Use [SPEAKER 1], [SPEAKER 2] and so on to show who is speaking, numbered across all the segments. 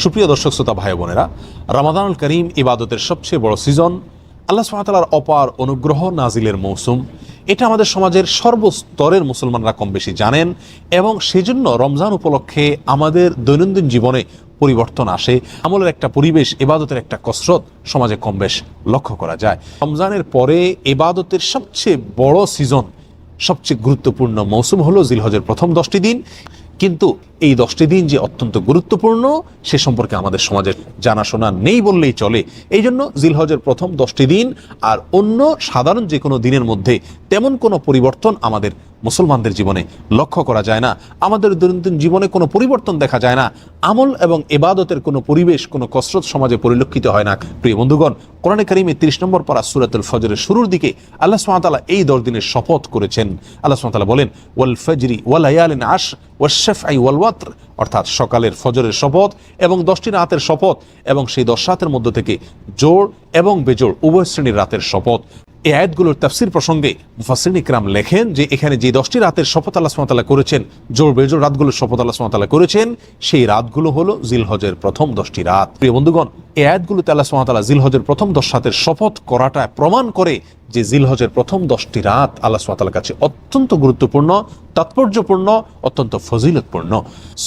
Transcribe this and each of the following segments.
[SPEAKER 1] সুপ্রিয় দর্শক শ্রোতা ভাই বোনেরা, রমাদানুল করিম ইবাদতের সবচেয়ে বড় সিজন, আল্লাহ সুবহানাহু ওয়া তাআলার অপার অনুগ্রহ নাজিলের মৌসুম। এটা আমাদের সমাজের সর্বস্তরের মুসলমানরা কম বেশি জানেন এবং সেজন্য রমজান উপলক্ষে আমাদের দৈনন্দিন জীবনে পরিবর্তন আসে। আমলের একটা পরিবেশ, ইবাদতের একটা কসরত সমাজে কম বেশ লক্ষ্য করা যায়। রমজানের পরে ইবাদতের সবচেয়ে বড় সিজন, সবচেয়ে গুরুত্বপূর্ণ মৌসুম হলো জিলহজের প্রথম 10টি দিন। কিন্তু এই 10টি দিন যে অত্যন্ত গুরুত্বপূর্ণ সে সম্পর্কে আমাদের সমাজের জানাশোনা নেই বললেই চলে। এই জন্য জিলহজের প্রথম 10টি দিন আর অন্য সাধারণ যে কোনো দিনের মধ্যে তেমন কোনো পরিবর্তন আমাদের মুসলমানদের জীবনে লক্ষ্য করা যায় না। আমাদের দৈনন্দিন জীবনে কোনো পরিবর্তন দেখা যায় না। আমল এবং ইবাদতের কোনো পরিবেশ, কোনো কসরত সমাজে পরিলক্ষিত হয় না। প্রিয় বন্ধুগণ, কোরআনে কারিমে 30 নম্বর পারা সূরাতুল ফজরের শুরুর দিকে আল্লাহ সুবহানাহু ওয়া তাআলা এই 10 দিনের শপথ করেছেন। আল্লাহ সুবহানাহু ওয়া তাআলা বলেন, ওয়াল ফজরি ওয়া লায়ালিন আশর ওয়াশ-শাফঈ ওয়াল ওয়াতর, অর্থাৎ সকালের ফজরের শপথ এবং 10টি রাতের শপথ এবং সেই 10 রাতের মধ্য থেকে জোড় এবং বেজোড় উভয় শ্রেণীর রাতের শপথ। এই আয়াতগুলোর তাফসীর প্রসঙ্গে মুফাসসিরিন ইকরাম লেখেন যে এখানে যে 10টি রাতের শপথ আল্লাহ সুবহানাহু ওয়া তাআলা করেছেন, জোড় বেজোড় রাতগুলোর শপথ আল্লাহ সুবহানাহু ওয়া তাআলা করেছেন, সেই রাতগুলো হলো জিলহজের প্রথম 10টি রাত। প্রিয় বন্ধুগণ, এই আয়াতগুলোতে আল্লাহ সুবহানাহু ওয়া তাআলা জিলহজের প্রথম 10 রাতের শপথ করাটা প্রমাণ করে যে জিলহজের প্রথম 10টি রাত আল্লাহ সুবহানাহু ওয়া তাআলার কাছে অত্যন্ত গুরুত্বপূর্ণ, তাৎপর্যপূর্ণ, অত্যন্ত ফজিলতপূর্ণ।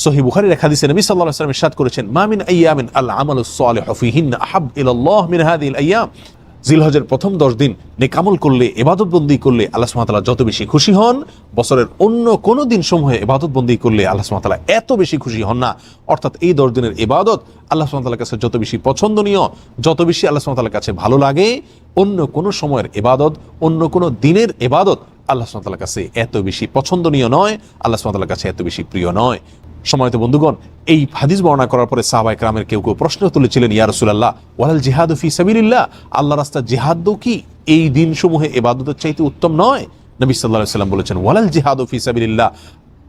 [SPEAKER 1] সহিহ বুখারীর এক হাদিসে নবী সাল্লাল্লাহু আলাইহি ওয়াসাল্লাম ইরশাদ করেছেন, মা মিন আইয়ামিন আল আমালুস সালিহু ফীহিন্না আহাব ইলাল্লাহ মিন হাযিহিল আইয়াম। জিলহজের প্রথম 10 দিন নেক আমল করলে, ইবাদত বন্দি করলে আল্লাহ সুবহানাহু ওয়া তাআলা যত বেশি খুশি হন, বছরের অন্য কোনো দিন সমূহে ইবাদত বন্দি করলে আল্লাহ সুবহানাহু ওয়া তাআলা এত বেশি খুশি হন না। অর্থাৎ এই 10 দিনের ইবাদত আল্লাহ সুবহানাহু ওয়া তাআলার কাছে যত বেশি পছন্দনীয়, যত বেশি আল্লাহ সুবহানাহু ওয়া তাআলার কাছে ভালো লাগে, অন্য কোনো সময়ের ইবাদত, অন্য কোনো দিনের ইবাদত আল্লাহ সুবহানাহু ওয়া তাআলার কাছে এত বেশি পছন্দনীয় নয়, আল্লাহ সুবহানাহু ওয়া তাআলার কাছে এত বেশি প্রিয় নয়। সম্মানিত বন্ধুগণ, এই হাদিস বর্ণনা করার পরে সাহাবায়ে কেরামের কেউ কেউ প্রশ্ন তুলেছিলেন, ইয়া রাসূলুল্লাহ ওয়ালাল জিহাদু ফি সাবিলিল্লাহ, আল্লাহর রাস্তায় জিহাদও কি এই দিনসমূহে ইবাদতের চাইতে উত্তম নয়? নবী সাল্লাল্লাহু আলাইহি ওয়াসাল্লাম বলেছেন, ওয়ালাল জিহাদু ফি সাবিলিল্লাহ,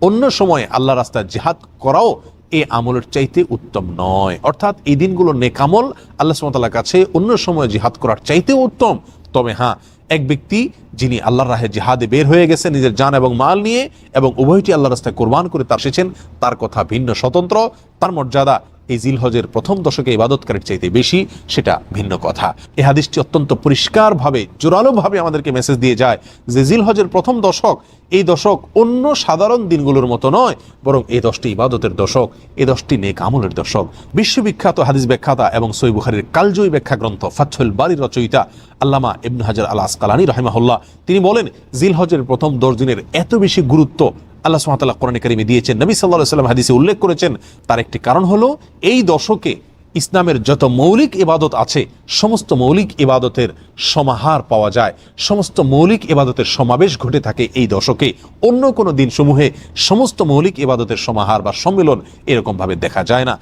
[SPEAKER 1] অন্য সময় আল্লাহর রাস্তায় জিহাদ করাও এই আমলের চাইতে উত্তম নয়। অর্থাৎ এই দিনগুলো নেক আমল আল্লাহ সুবহানাহু ওয়া তাআলার কাছে অন্য সময় জিহাদ করার চাইতেও উত্তম। তবে হ্যাঁ, এক ব্যক্তি যিনি আল্লাহর রাহে জিহাদে বের হয়ে গেছেন নিজের জান এবং মাল নিয়ে এবং উভয়টি আল্লাহর রাস্তায় কোরবান করে তার এসেছেন, তার কথা ভিন্ন, স্বতন্ত্র। তার মর্যাদা এই জিলহজের প্রথম দশকে ইবাদতকারীর চাইতে বেশি, সেটা ভিন্ন কথা। এই হাদিসটি অত্যন্ত পরিষ্কারভাবে, জোরালোভাবে আমাদেরকে মেসেজ দিয়ে যায় যে জিলহজের প্রথম দশক, এই দশক অন্য সাধারণ দিনগুলোর মতো নয়, বরং এই 10টি ইবাদতের দশক, এই 10টি নেক আমলের দশক। বিশ্ববিখ্যাত হাদিস ব্যাখ্যাতা এবং সহিহ বুখারীর কালজয়ী ব্যাখ্যা গ্রন্থ ফাথহুল বারীর রচয়িতা আল্লামা ইবনে হাজার আল আসকালানী রাহিমাহুল্লাহ তিনি বলেন, জিলহজের প্রথম 10 দিনের এত বেশি গুরুত্ব আল্লাহ সুবহানাহু ওয়া তাআলা কোরআনে কারিমে দিয়েছেন, নবী সাল্লাল্লাহু আলাইহি ওয়াসাল্লাম হাদিসে উল্লেখ করেছেন। তার একটি কারণ হলো এই দশকে ইসলামের যত মৌলিক ইবাদত আছে, সমস্ত মৌলিক ইবাদতের সমাহার পাওয়া যায়, সমস্ত মৌলিক ইবাদতের সমাবেশ ঘটে থাকে এই দশকে। অন্য কোনো দিন সমূহে সমস্ত মৌলিক ইবাদতের সমাহার বা সম্মেলন এরকমভাবে দেখা যায় না।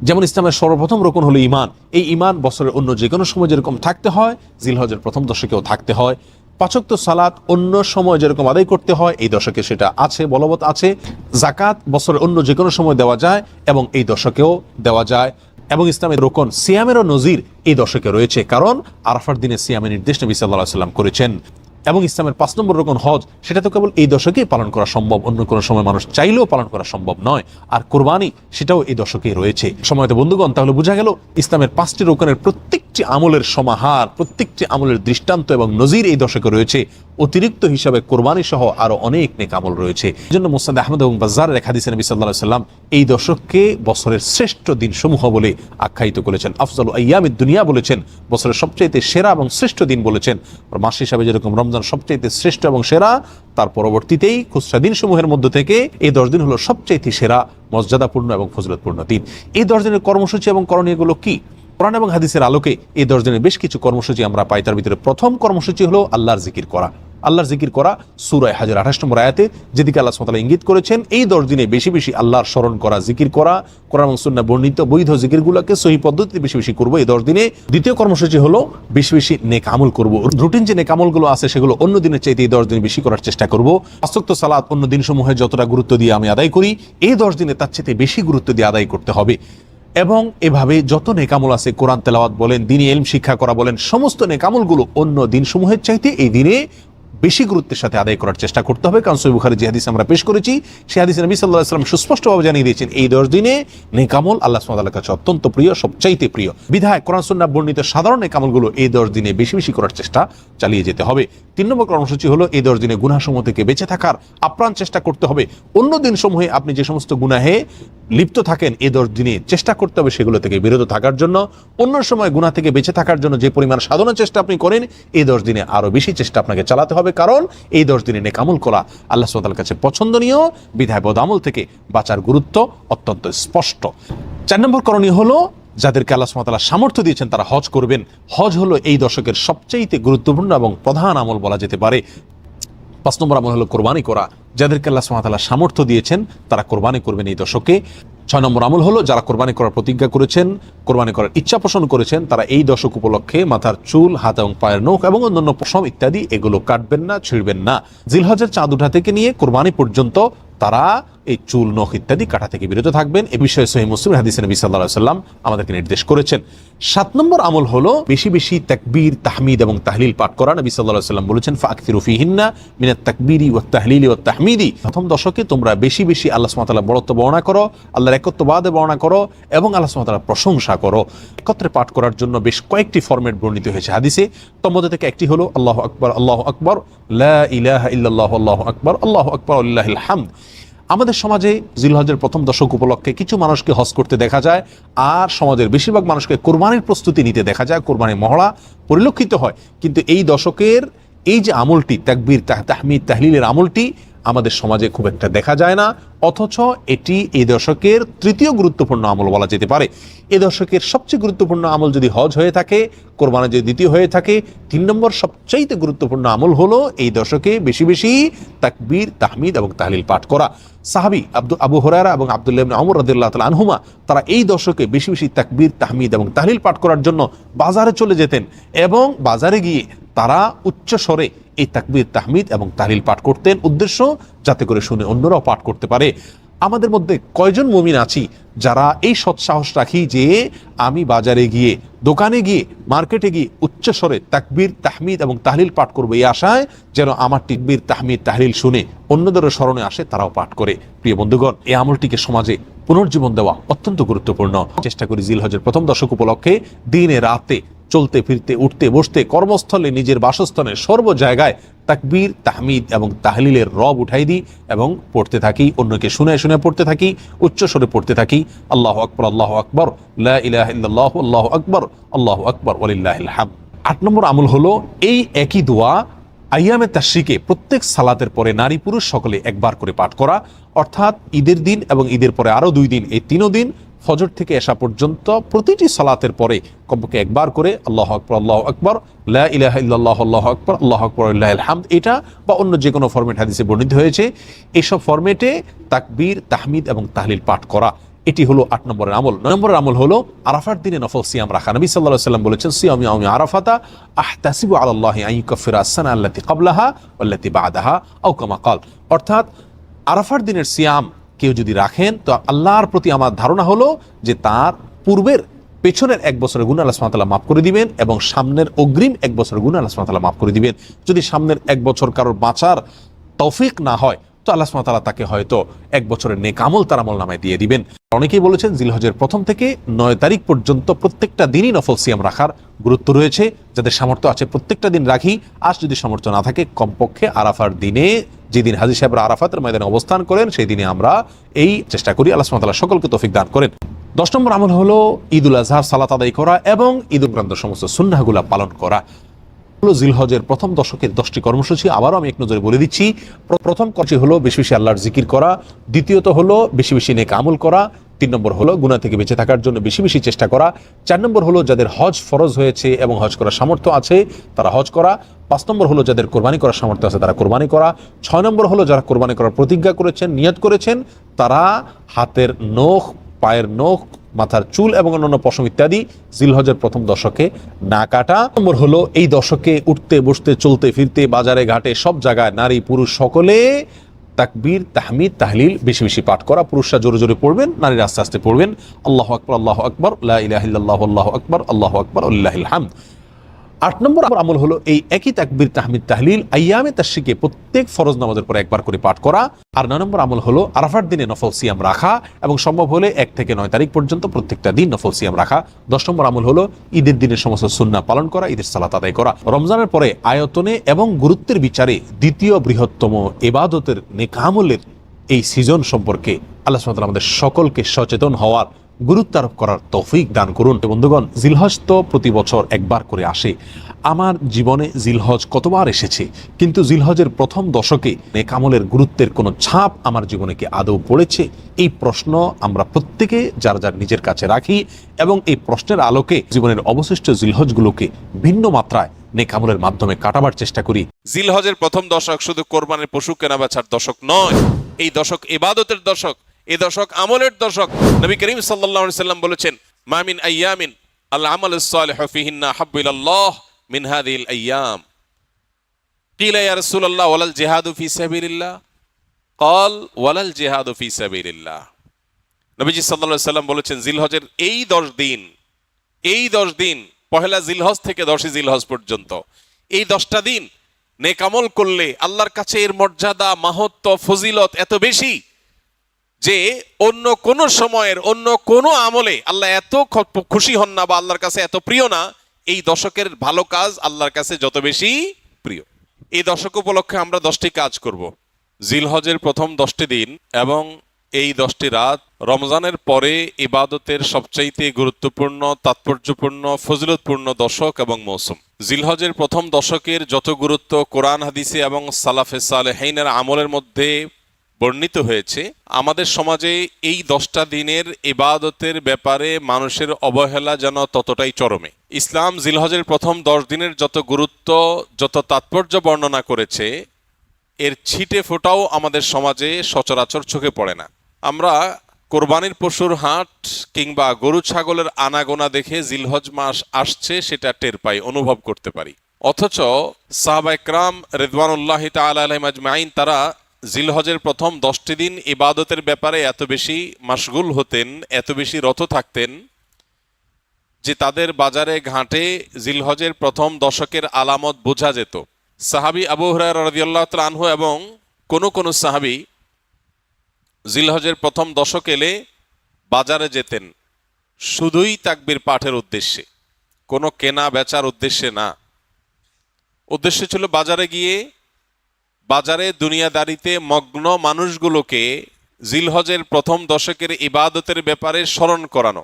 [SPEAKER 1] যেমন ইসলামের সর্বপ্রথম রকম হলো ঈমান। এই ঈমান বছরের অন্য যে কোনো সময় যেরকম থাকতে হয়, জিলহজের প্রথম দশকেও থাকতে হয়। 5 ওয়াক্ত সালাত অন্য সময় যেরকম আদায় করতে হয়, এই দশকে সেটা আছে, বলবৎ আছে। জাকাত বছরের অন্য যে কোনো সময় দেওয়া যায় এবং এই দশকেও দেওয়া যায়। এবং ইসলামের রোকন সিয়ামেরও নজির এই দশকে রয়েছে, কারণ আরাফার দিনে সিয়ামের নির্দেশ নবী সাল্লাল্লাহু আলাইহি ওয়াসাল্লাম করেছেন। এবং ইসলামের 5 নম্বর রকম হজ, সেটা তো কেবল এই দশকেই পালন করা সম্ভব, অন্য কোনো সময় মানুষ চাইলেও পালন করা সম্ভব নয়। আর কোরবানি, সেটাও এই দশকেই রয়েছে। সময়ত বন্ধুগণ, তাহলে বোঝা গেল ইসলামের 5টি রোকনের প্রত্যেকটি আমলের সমাহার, প্রত্যেকটি আমলের দৃষ্টান্ত এবং নজির এই দশকে রয়েছে। অতিরিক্ত হিসাবে কোরবানি সহ আরো অনেক নেক আমল রয়েছে। এই জন্য মুসনাদ আহমদ এবং বাজ্জারের এক হাদিসে নবী সাল্লাল্লাহু আলাইহি ওয়াসাল্লাম এই দশককে বছরের শ্রেষ্ঠ দিন সমূহ বলে আখ্যায়িত করেছেন। আফজালু আইয়ামিদ দুনিয়া বলেছেন, বছরের সবচাইতে সেরা এবং শ্রেষ্ঠ দিন বলেছেন। মাস হিসাবে যেরকম রমজান সবচাইতে শ্রেষ্ঠ এবং সেরা, তার পরবর্তীতেই খুচরা দিন সমূহের মধ্য থেকে এই 10 দিন হলো সবচাইতে সেরা, মর্যাদাপূর্ণ এবং ফজিলতপূর্ণ দিন। এই 10 দিনের কর্মসূচি এবং করণীয়গুলো কি? কোরআন এবং হাদিসের আলোকে এই 10 দিনের বেশ কিছু কর্মসূচি আমরা পাই। তার ভিতরে প্রথম কর্মসূচি হলো আল্লাহর জিকির করা। আল্লাহর জিকির করা সূরা হাজর 28 নম্বর আয়াতে যেদিকে আল্লাহ সুবহানাহু ওয়া তাআলা ইঙ্গিত করেছেন, এই 10 দিনে বেশি বেশি আল্লাহর স্মরণ করা, জিকির করা, কোরআন এবং সুন্নাহ বর্ণিত বৈধ জিকিরগুলোকে সহিহ পদ্ধতিতে বেশি বেশি করব এই 10 দিনে। দ্বিতীয় কর্মসূচি হলো বেশি বেশি নেক আমল করব। রুটিন যে নেক আমলগুলো আছে সেগুলো অন্য দিনের চাইতে এই 10 দিনে বেশি করার চেষ্টা করব। 5 ওয়াক্ত সালাত অন্য দিনসমূহে যতটা গুরুত্ব দিয়ে আমি আদায় করি, এই 10 দিনে তার চাইতে বেশি গুরুত্ব দিয়ে আদায় করতে হবে। এবং এভাবে যত নেকামল আছে, কোরআন তেলাওয়াত বলেন, দ্বীনি ইলম শিক্ষা করা বলেন, সমস্ত নেকামলগুলো অন্য দিনসমূহের চাইতে এই দিনে বেশি গুরুত্বের সাথে আদায় করার চেষ্টা করতে হবে। কারণ সহিহ বুখারী যে হাদিস আমরা পেশ করেছি, সেই হাদিসে নবী সাল্লাল্লাহু আলাইহি ওয়াসাল্লাম সুস্পষ্টভাবে জানিয়ে দিয়েছেন এই 10 দিনে নেক আমল আল্লাহ সুবহানাহু ওয়া তাআলার কাছে অত্যন্ত প্রিয়, সবচাইতে প্রিয়। বিধায় কোরআন সুন্নাহ বর্ণিত সাধারণ নেক আমলগুলো এই 10 দিনে বেশি বেশি করার চেষ্টা চালিয়ে যেতে হবে। 3 নম্বর কর্মসূচি হলো এই 10 দিনে গুনাহসমূহ থেকে বেঁচে থাকার আপ্রাণ চেষ্টা করতে হবে। অন্য দিনসমূহে আপনি যে সমস্ত গুনাহে লিপ্ত থাকেন, এই 10 দিনে চেষ্টা করতে হবে সেগুলো থেকে বিরত থাকার জন্য। অন্য সময় গুনাহ থেকে বেঁচে থাকার জন্য যে পরিমাণ সাধনার চেষ্টা আপনি করেন, এই 10 দিনে আরো বেশি চেষ্টা আপনাকে চালাতে হবে। কারণ এই 10 দিনে নেক আমল করা আল্লাহ সুবহানাহু ওয়া তাআলার কাছে পছন্দনীয়। বিধায় বদ আমল থেকে বাঁচার গুরুত্ব অত্যন্ত স্পষ্ট। 4 নম্বর করণীয় হলো যাদেরকে আল্লাহ সুবহানাহু ওয়া তাআলা সামর্থ্য দিয়েছেন তারা হজ করবেন। হজ হলো এই দশকের সবচেয়ে গুরুত্বপূর্ণ এবং প্রধান আমল বলা যেতে পারে। 5 নম্বর আমল হলো কোরবানি করা। যাদেরকে আল্লাহ সুবহানাহু ওয়া তাআলা সামর্থ্য দিয়েছেন তারা কোরবানি করবেন এই দশকে। 6 নম্বর আমল হলো যারা কোরবানি করার প্রতিজ্ঞা করেছেন, কোরবানি করার ইচ্ছা পোষণ করেছেন, তারা এই দশক উপলক্ষে মাথার চুল, হাত এবং পায়ের নখ এবং অন্যান্য পশম ইত্যাদি এগুলো কাটবেন না, ছিঁড়বেন না। জিলহজের চাঁদ ওঠা থেকে নিয়ে কোরবানি পর্যন্ত তারা এই চুল, নখ ইত্যাদি কাটা থেকে বিরত থাকবেন। এ বিষয়ে সহিহ মুসলিম হাদিসে নবী সাল্লাল্লাহু আলাইহি ওয়াসাল্লাম আমাদেরকে নির্দেশ করেছেন। 7 নম্বর আমল হলো বেশি বেশি তাকবীর, তাহমিদ এবং তাহলিল পাঠ করা। নবী সাল্লাল্লাহু আলাইহি ওয়াসাল্লাম বলেছেন ফাকসিরু ফিহিন্না মিনাত তাকবীরি ওয়াত তাহলিলি ওয়াত তাহমিদি। প্রথম দশকে তোমরা বেশি বেশি আল্লাহ সুবহানাহু ওয়া তাআলার বড়ত্ব বর্ণনা করো, আল্লাহর একত্ববাদে বর্ণনা করো এবং আল্লাহ সুবহানাহু ওয়া তাআলার প্রশংসা করো। একত্রে পাঠ করার জন্য বেশ কয়েকটি ফরম্যাট বর্ণিত হয়েছে হাদিসে। তার মধ্যে থেকে একটি হলো আল্লাহু আকবার, আল্লাহু আকবার, লা ইলাহা ইল্লাল্লাহু, আল্লাহু আকবার, আল্লাহু আকবার, লিল্লাহিল হামদ। আমাদের সমাজে জিলহজের প্রথম দশক উপলক্ষে কিছু মানুষকে হজ করতে দেখা যায়, আর সমাজের বেশিরভাগ মানুষকে কোরবানির প্রস্তুতি নিতে দেখা যায়, কোরবানির মহড়া পরিলক্ষিত হয়। কিন্তু এই দশকের এই যে আমলটি, তাকবীর, তাহমিদ, তাহলিলের আমলটি আমাদের সমাজে খুব একটা দেখা যায় না, অথচ এটি এই দশকের তৃতীয় গুরুত্বপূর্ণ আমল বলা যেতে পারে। এই দশকের সবচেয়ে গুরুত্বপূর্ণ আমল যদি হজ হয়ে থাকে, কোরবানি যদি দ্বিতীয় হয়ে থাকে, 3 নম্বর সবচাইতে গুরুত্বপূর্ণ আমল হলো এই দশকে বেশি বেশি তাকবীর, তাহমিদ এবং তাহলিল পাঠ করা। সাহাবী আবু হুরায়রা এবং আব্দুল্লাহ ইবনে ওমর রাদিয়াল্লাহু তাআলা আনহুমা তারা এই দশকে বেশি বেশি তাকবীর, তাহমিদ এবং তাহলিল পাঠ করার জন্য বাজারে চলে যেতেন এবং বাজারে গিয়ে তারা উচ্চ স্বরে এই তাকবীর, তাহমিদ এবং তাহলিল পাঠ করতেন, উদ্দেশ্য যাতে করে শুনে অন্যরাও পাঠ করতে পারে। আমাদের মধ্যে কয়জন মুমিন আছি যারা এই সৎসাহস রাখি যে আমি বাজারে গিয়ে, দোকানে গিয়ে, মার্কেটে গিয়ে উচ্চ স্বরে তাকবীর, তাহমিদ এবং তাহলিল পাঠ করবো এই আশায় যেন আমার তাকবীর, তাহমিদ, তাহলিল শুনে অন্যদেরও স্মরণে আসে, তারাও পাঠ করে। প্রিয় বন্ধুগণ, এই আমলটিকে সমাজে পুনর্জীবন দেওয়া অত্যন্ত গুরুত্বপূর্ণ। চেষ্টা করি জিলহজের প্রথম দশক উপলক্ষে দিনে রাতে চলতে ফিরতে, উঠতে বসতে, কর্মস্থলে, নিজের বাসস্থানে, সর্ব জায়গায় তাকবীর, তাহমিদ এবং তাহলিলের রব উঠাই দিই এবং পড়তে থাকি, অন্যকে শুনে শুনে পড়তে থাকি, উচ্চ স্বরে পড়তে থাকি। আল্লাহু আকবার, আল্লাহু আকবার, লা ইলাহা ইল্লাল্লাহু, আল্লাহু আকবার, আল্লাহু আকবার, ওয়ালিল্লাহিল হামদ। 8 নম্বর আমল হলো এই একই দোয়া আইয়ামে তাশরিকে প্রত্যেক সালাতের পরে নারী পুরুষ সকলে একবার করে পাঠ করা। অর্থাৎ ঈদের দিন এবং ঈদের পরে আরো 2 দিন, এই 3 দিন ফজর থেকে এশা পর্যন্ত প্রতিটি সালাতের পরে কমপক্ষে একবার করে আল্লাহু আকবার, আল্লাহু আকবার, লা ইলাহা ইল্লাল্লাহু, আল্লাহু আকবার, আল্লাহু আকবার, লিল্লাহিল হামদ, এটা বা অন্য যে কোনো ফরম্যাট হাদিসে বর্ণিত হয়েছে, এইসব ফরম্যাটে তাকবীর, তাহমিদ এবং তাহলিল পাঠ করা। এটি হলো 8 নম্বরের আমল। 9 নম্বরের আমল হলো আরাফার দিনে নফল সিয়াম রাখা। নবী সাল্লাল্লাহু আলাইহি ওয়াসাল্লাম বলেছেন সিয়াম ইয়াউমি আরাফাতা আহতাসিবু আলাল্লাহি আন ইউকাফিরা আস-সানা আল্লাতী ক্বাবলাহা ওয়াল্লাতী বা'দাহা আও কামা ক্বাল। অর্থাৎ আরাফার দিনের সিয়াম কেউ যদি রাখেন তো আল্লাহর প্রতি আমার ধারণা হলো যে তার পূর্বের, পেছনের 1 বছরের গুনাহ আল্লাহ সুবহানাহু ওয়া তাআলা মাফ করে দিবেন এবং সামনের অগ্রিম 1 বছরের গুনাহ আল্লাহ সুবহানাহু ওয়া তাআলা মাফ করে দিবেন। যদি সামনের 1 বছর কারোর বাঁচার তৌফিক না হয় তো আল্লাহ সুবহানাহু ওয়া তাআলা তাকে হয়তো 1 বছরের নেক আমল তার আমলনামায় দিয়ে দিবেন। অনেকেই বলেছেন জিলহজের 1 থেকে 9 তারিখ পর্যন্ত প্রত্যেকটা দিনই নফল সিয়াম রাখার গুরুত্ব রয়েছে। যাদের সামর্থ্য আছে প্রত্যেকটা দিন রাখি, আর যদি সামর্থ্য না থাকে কমপক্ষে আরাফার দিনে, যেদিন হাজী সাহেবরা আরাফাতের ময়দানে অবস্থান করেন সেই দিনে আমরা এই চেষ্টা করি। আল্লাহ সুবহানাহু ওয়া তাআলা সকলকে তৌফিক দান করেন। 10 নম্বর আমল হলো ঈদুল আজহার সালাত আদায় করা এবং ঈদুল ফিতরের সমস্ত সুন্নাহগুলো পালন করা। জিলহজের প্রথম দশকের 10টি কর্মসূচি আবারও আমি এক নজরে বলে দিচ্ছি। প্রথম কাজটি হলো বেশি বেশি আল্লাহর জিকির করা, দ্বিতীয়ত হলো বেশি বেশি নেক আমল করা, 3 নম্বর হলো গুনাহ থেকে বেঁচে থাকার জন্য বেশি বেশি চেষ্টা করা, 4 নম্বর হলো যাদের হজ ফরজ হয়েছে এবং হজ করার সামর্থ্য আছে তারা হজ করা, 5 নম্বর হলো যাদের কোরবানি করার সামর্থ্য আছে তারা কোরবানি করা, 6 নম্বর হলো যারা কোরবানি করার প্রতিজ্ঞা করেছেন, নিয়ত করেছেন, তারা হাতের নখ, পায়ের নখ, মাথার চুল এবং অন্যান্য পশম ইত্যাদি জিলহজের প্রথম দশকে না কাটা। নম্বর হলো এই দশকে উঠতে বসতে, চলতে ফিরতে, বাজারে ঘাটে সব জায়গায় নারী পুরুষ সকলে তাকবীর, তাহমিদ, তাহলিল বেশি বেশি পাঠ করা। পুরুষরা জোরে জোরে পড়বেন, নারীরা আস্তে আস্তে পড়বেন। আল্লাহু আকবার, আল্লাহু আকবার, লা ইলাহা ইল্লাল্লাহু, আল্লাহু আকবার, আল্লাহু আকবার, লিল্লাহিল হামদ। 8 নম্বর আমল হলো এই একই তাকবীর তাহমিদ তাহলিল আইয়ামে তাশরিকে প্রত্যেক ফরজ নামাজের পরে একবার করে পাঠ করা। আর 9 নম্বর আমল হলো আরাফার দিনে নফল সিয়াম রাখা এবং সম্ভব হলে 1 থেকে 9 তারিখ পর্যন্ত প্রত্যেকটা দিন নফল সিয়াম রাখা। 10 নম্বর আমল হলো ঈদের দিনের সমস্ত সুন্নাহ পালন করা, ঈদের সালাত আদায় করা। রমজানের পরে আয়তনে এবং গুরুত্বের বিচারে দ্বিতীয় বৃহত্তম ইবাদতের নেক আমলের এই সিজন সম্পর্কে আল্লাহ সুবহানাহু ওয়া তাআলা আমাদের সকলকে সচেতন হওয়ার, গুরুত্ব আরোপ করার তৌফিক দান করুন। বন্ধুগণ, জিলহজ তো প্রতি বছর একবার করে আসে। আমার জীবনে জিলহজ কতবার এসেছে, কিন্তু জিলহজের প্রথম দশকে নেক আমলের গুরুত্বের কোনো ছাপ আমার জীবনে কি আদৌ পড়েছে? এই প্রশ্ন আমরা প্রত্যেকে যার যার নিজের কাছে রাখি এবং এই প্রশ্নের আলোকে জীবনের অবশিষ্ট জিলহজগুলোকে ভিন্ন মাত্রায় নেক আমলের মাধ্যমে কাটাবার চেষ্টা করি।
[SPEAKER 2] জিলহজের প্রথম দশক শুধু কোরবানির পশু কেনা বেচার দশক নয়, এই দশক ইবাদতের দশক, এই দশক আমলের দশক। নবী করিম সাল্লাল্লাহু আলাইহি সাল্লাম বলেছেন, মা মিন আইয়ামিন আল আমালুস সালিহু ফিহিন্না হাব্বু ইলাল্লাহ মিন হাযিহিল আইয়াম। কিলা ইয়া রাসূলুল্লাহ ওয়ালাল জিহাদু ফি সাবিলিল্লাহ? ক্বাল ওয়ালাল জিহাদু ফি সাবিলিল্লাহ। নবীজি সাল্লাল্লাহু আলাইহি সাল্লাম বলেছেন, জিলহজের এই 10 দিন, এই 10 দিন, পহেলা জিলহজ থেকে 10 জিলহজ পর্যন্ত এই 10টা দিন নেক আমল করলে আল্লাহর কাছে এর মর্যাদা, মাহাত্ম্য, ফজিলত এত বেশি যে অন্য কোন সময়ের অন্য কোন আমলে আল্লাহ এত খুশি হন না বা আল্লাহর কাছে এত প্রিয় না। এই দশকের ভালো কাজ আল্লাহর কাছে যত বেশি প্রিয়। এই দশক উপলক্ষে আমরা 10টি কাজ করব। জিলহজের প্রথম 10টি দিন এবং এই 10টি রাত রমজানের পরে ইবাদতের সবচাইতে গুরুত্বপূর্ণ, তাৎপর্যপূর্ণ, ফজিলতপূর্ণ দশক এবং মৌসুম। জিলহজের প্রথম দশকের যত গুরুত্ব কোরআন হাদিসে এবং সালাফে সালেহিনের আমলের মধ্যে বর্ণিত হয়েছে, আমাদের সমাজে এই 10টা দিনের ইবাদতের ব্যাপারে মানুষের অবহেলা যেন ততটাই চরমে। ইসলাম জিলহজের প্রথম 10 দিনের যত গুরুত্ব, যত তাৎপর্য বর্ণনা করেছে, এর ছিটে ফোটাও আমাদের সমাজে সচরাচর চোখে পড়ে না। আমরা কোরবানির পশুর হাট কিংবা গরু ছাগলের আনাগোনা দেখে জিলহজ মাস আসছে সেটা টের পাই, অনুভব করতে পারি। অথচ সাহাবায়ে কেরাম রিদওয়ানুল্লাহি তাআলা আলাইহিম আজমাইন তারা জিলহজের প্রথম 10টি দিন ইবাদতের ব্যাপারে এত বেশি মাশগুল হতেন, এত বেশি রত থাকতেন যে তাদের বাজারে ঘাটে জিলহজের প্রথম দশকের আলামত বোঝা যেত। সাহাবী আবু হুরায়রা রাদিয়াল্লাহু তাআলা আনহু এবং কোন সাহাবী জিলহজের প্রথম দশক এলে বাজারে যেতেন শুধুই তাকবীর পাঠের উদ্দেশ্যে, কোনো কেনা বেচার উদ্দেশ্যে না। উদ্দেশ্য ছিল বাজারে গিয়ে বাজারে দুনিয়াদারিতে মগ্ন মানুষগুলোকে জিলহজের প্রথম দশকের ইবাদতের ব্যাপারে স্মরণ করানো।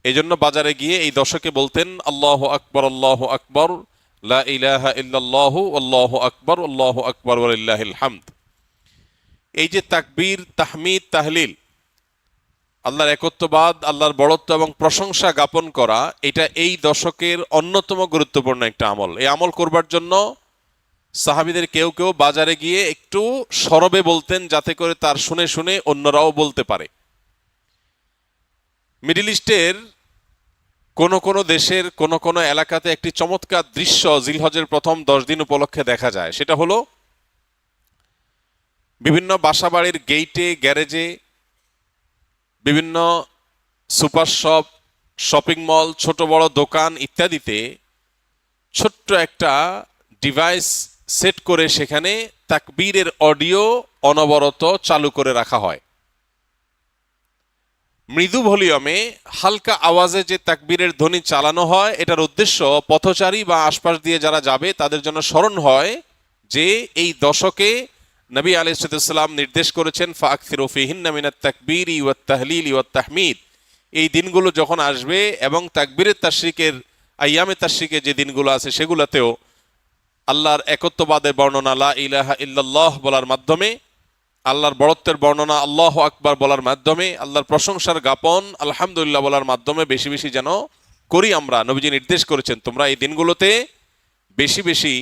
[SPEAKER 2] এই জন্য বাজারে গিয়ে এই দশকে বলতেন, আল্লাহু আকবার, আল্লাহু আকবার, লা ইলাহা ইল্লাল্লাহু, আল্লাহু আকবার, আল্লাহু আকবার ওয়া লিল্লাহিল হামদ। এই যে তাকবীর, তাহমিদ, তাহলিল, আল্লাহর একত্ববাদ, আল্লাহর বড়ত্ব এবং প্রশংসা জ্ঞাপন করা, এটা এই দশকের অন্যতম গুরুত্বপূর্ণ একটা আমল। এই আমল করবার জন্য সাহাবীদের কেউ কেউ বাজারে গিয়ে একটু সরবে বলতেন, যাতে করে তার শুনে শুনে অন্যরাও বলতে পারে। মিডল ইস্টের কোন দেশের কোন এলাকাতে একটি চমৎকার দৃশ্য জিলহজের প্রথম 10 দিন উপলক্ষে দেখা যায়। সেটা হলো বিভিন্ন বাসাবাড়ির গেইটে, গ্যারেজে, বিভিন্ন সুপার শপ, শপিং মল, ছোট বড় দোকান ইত্যাদিতে ছোট্ট একটা ডিভাইস সেট করে সেখানে তাকবীরের অডিও অনবরত চালু করে রাখা হয়। মৃদু ভলিউমে হালকা আওয়াজে যে তাকবীরের ধ্বনি চালানো হয়, এটার উদ্দেশ্য পথচারী বা আশপাশ দিয়ে যারা যাবে তাদের জন্য স্মরণ হয় যে এই দশকে নবী আলাইহিস সালাম নির্দেশ করেছেন, ফাকসিরু ফিহিন্না মিনাত তাকবীরি ওয়াত তাহলিলি ওয়াত তাহমিদ। এই দিনগুলো যখন আসবে এবং তাকবীরের তাশরিকের, আইয়ামে তাশরিকে যে দিনগুলো আছে সেগুলোতেও আল্লাহর একত্ববাদের বর্ণনা লা ইলাহা ইল্লাল্লাহ বলার মাধ্যমে, আল্লাহর বড়ত্বের বর্ণনা আল্লাহু আকবার বলার মাধ্যমে, আল্লাহর প্রশংসার জ্ঞাপন আলহামদুলিল্লাহ বলার মাধ্যমে বেশি বেশি যেন করি আমরা। নবীজি নির্দেশ করেছেন, তোমরা এই দিনগুলোতে বেশি বেশি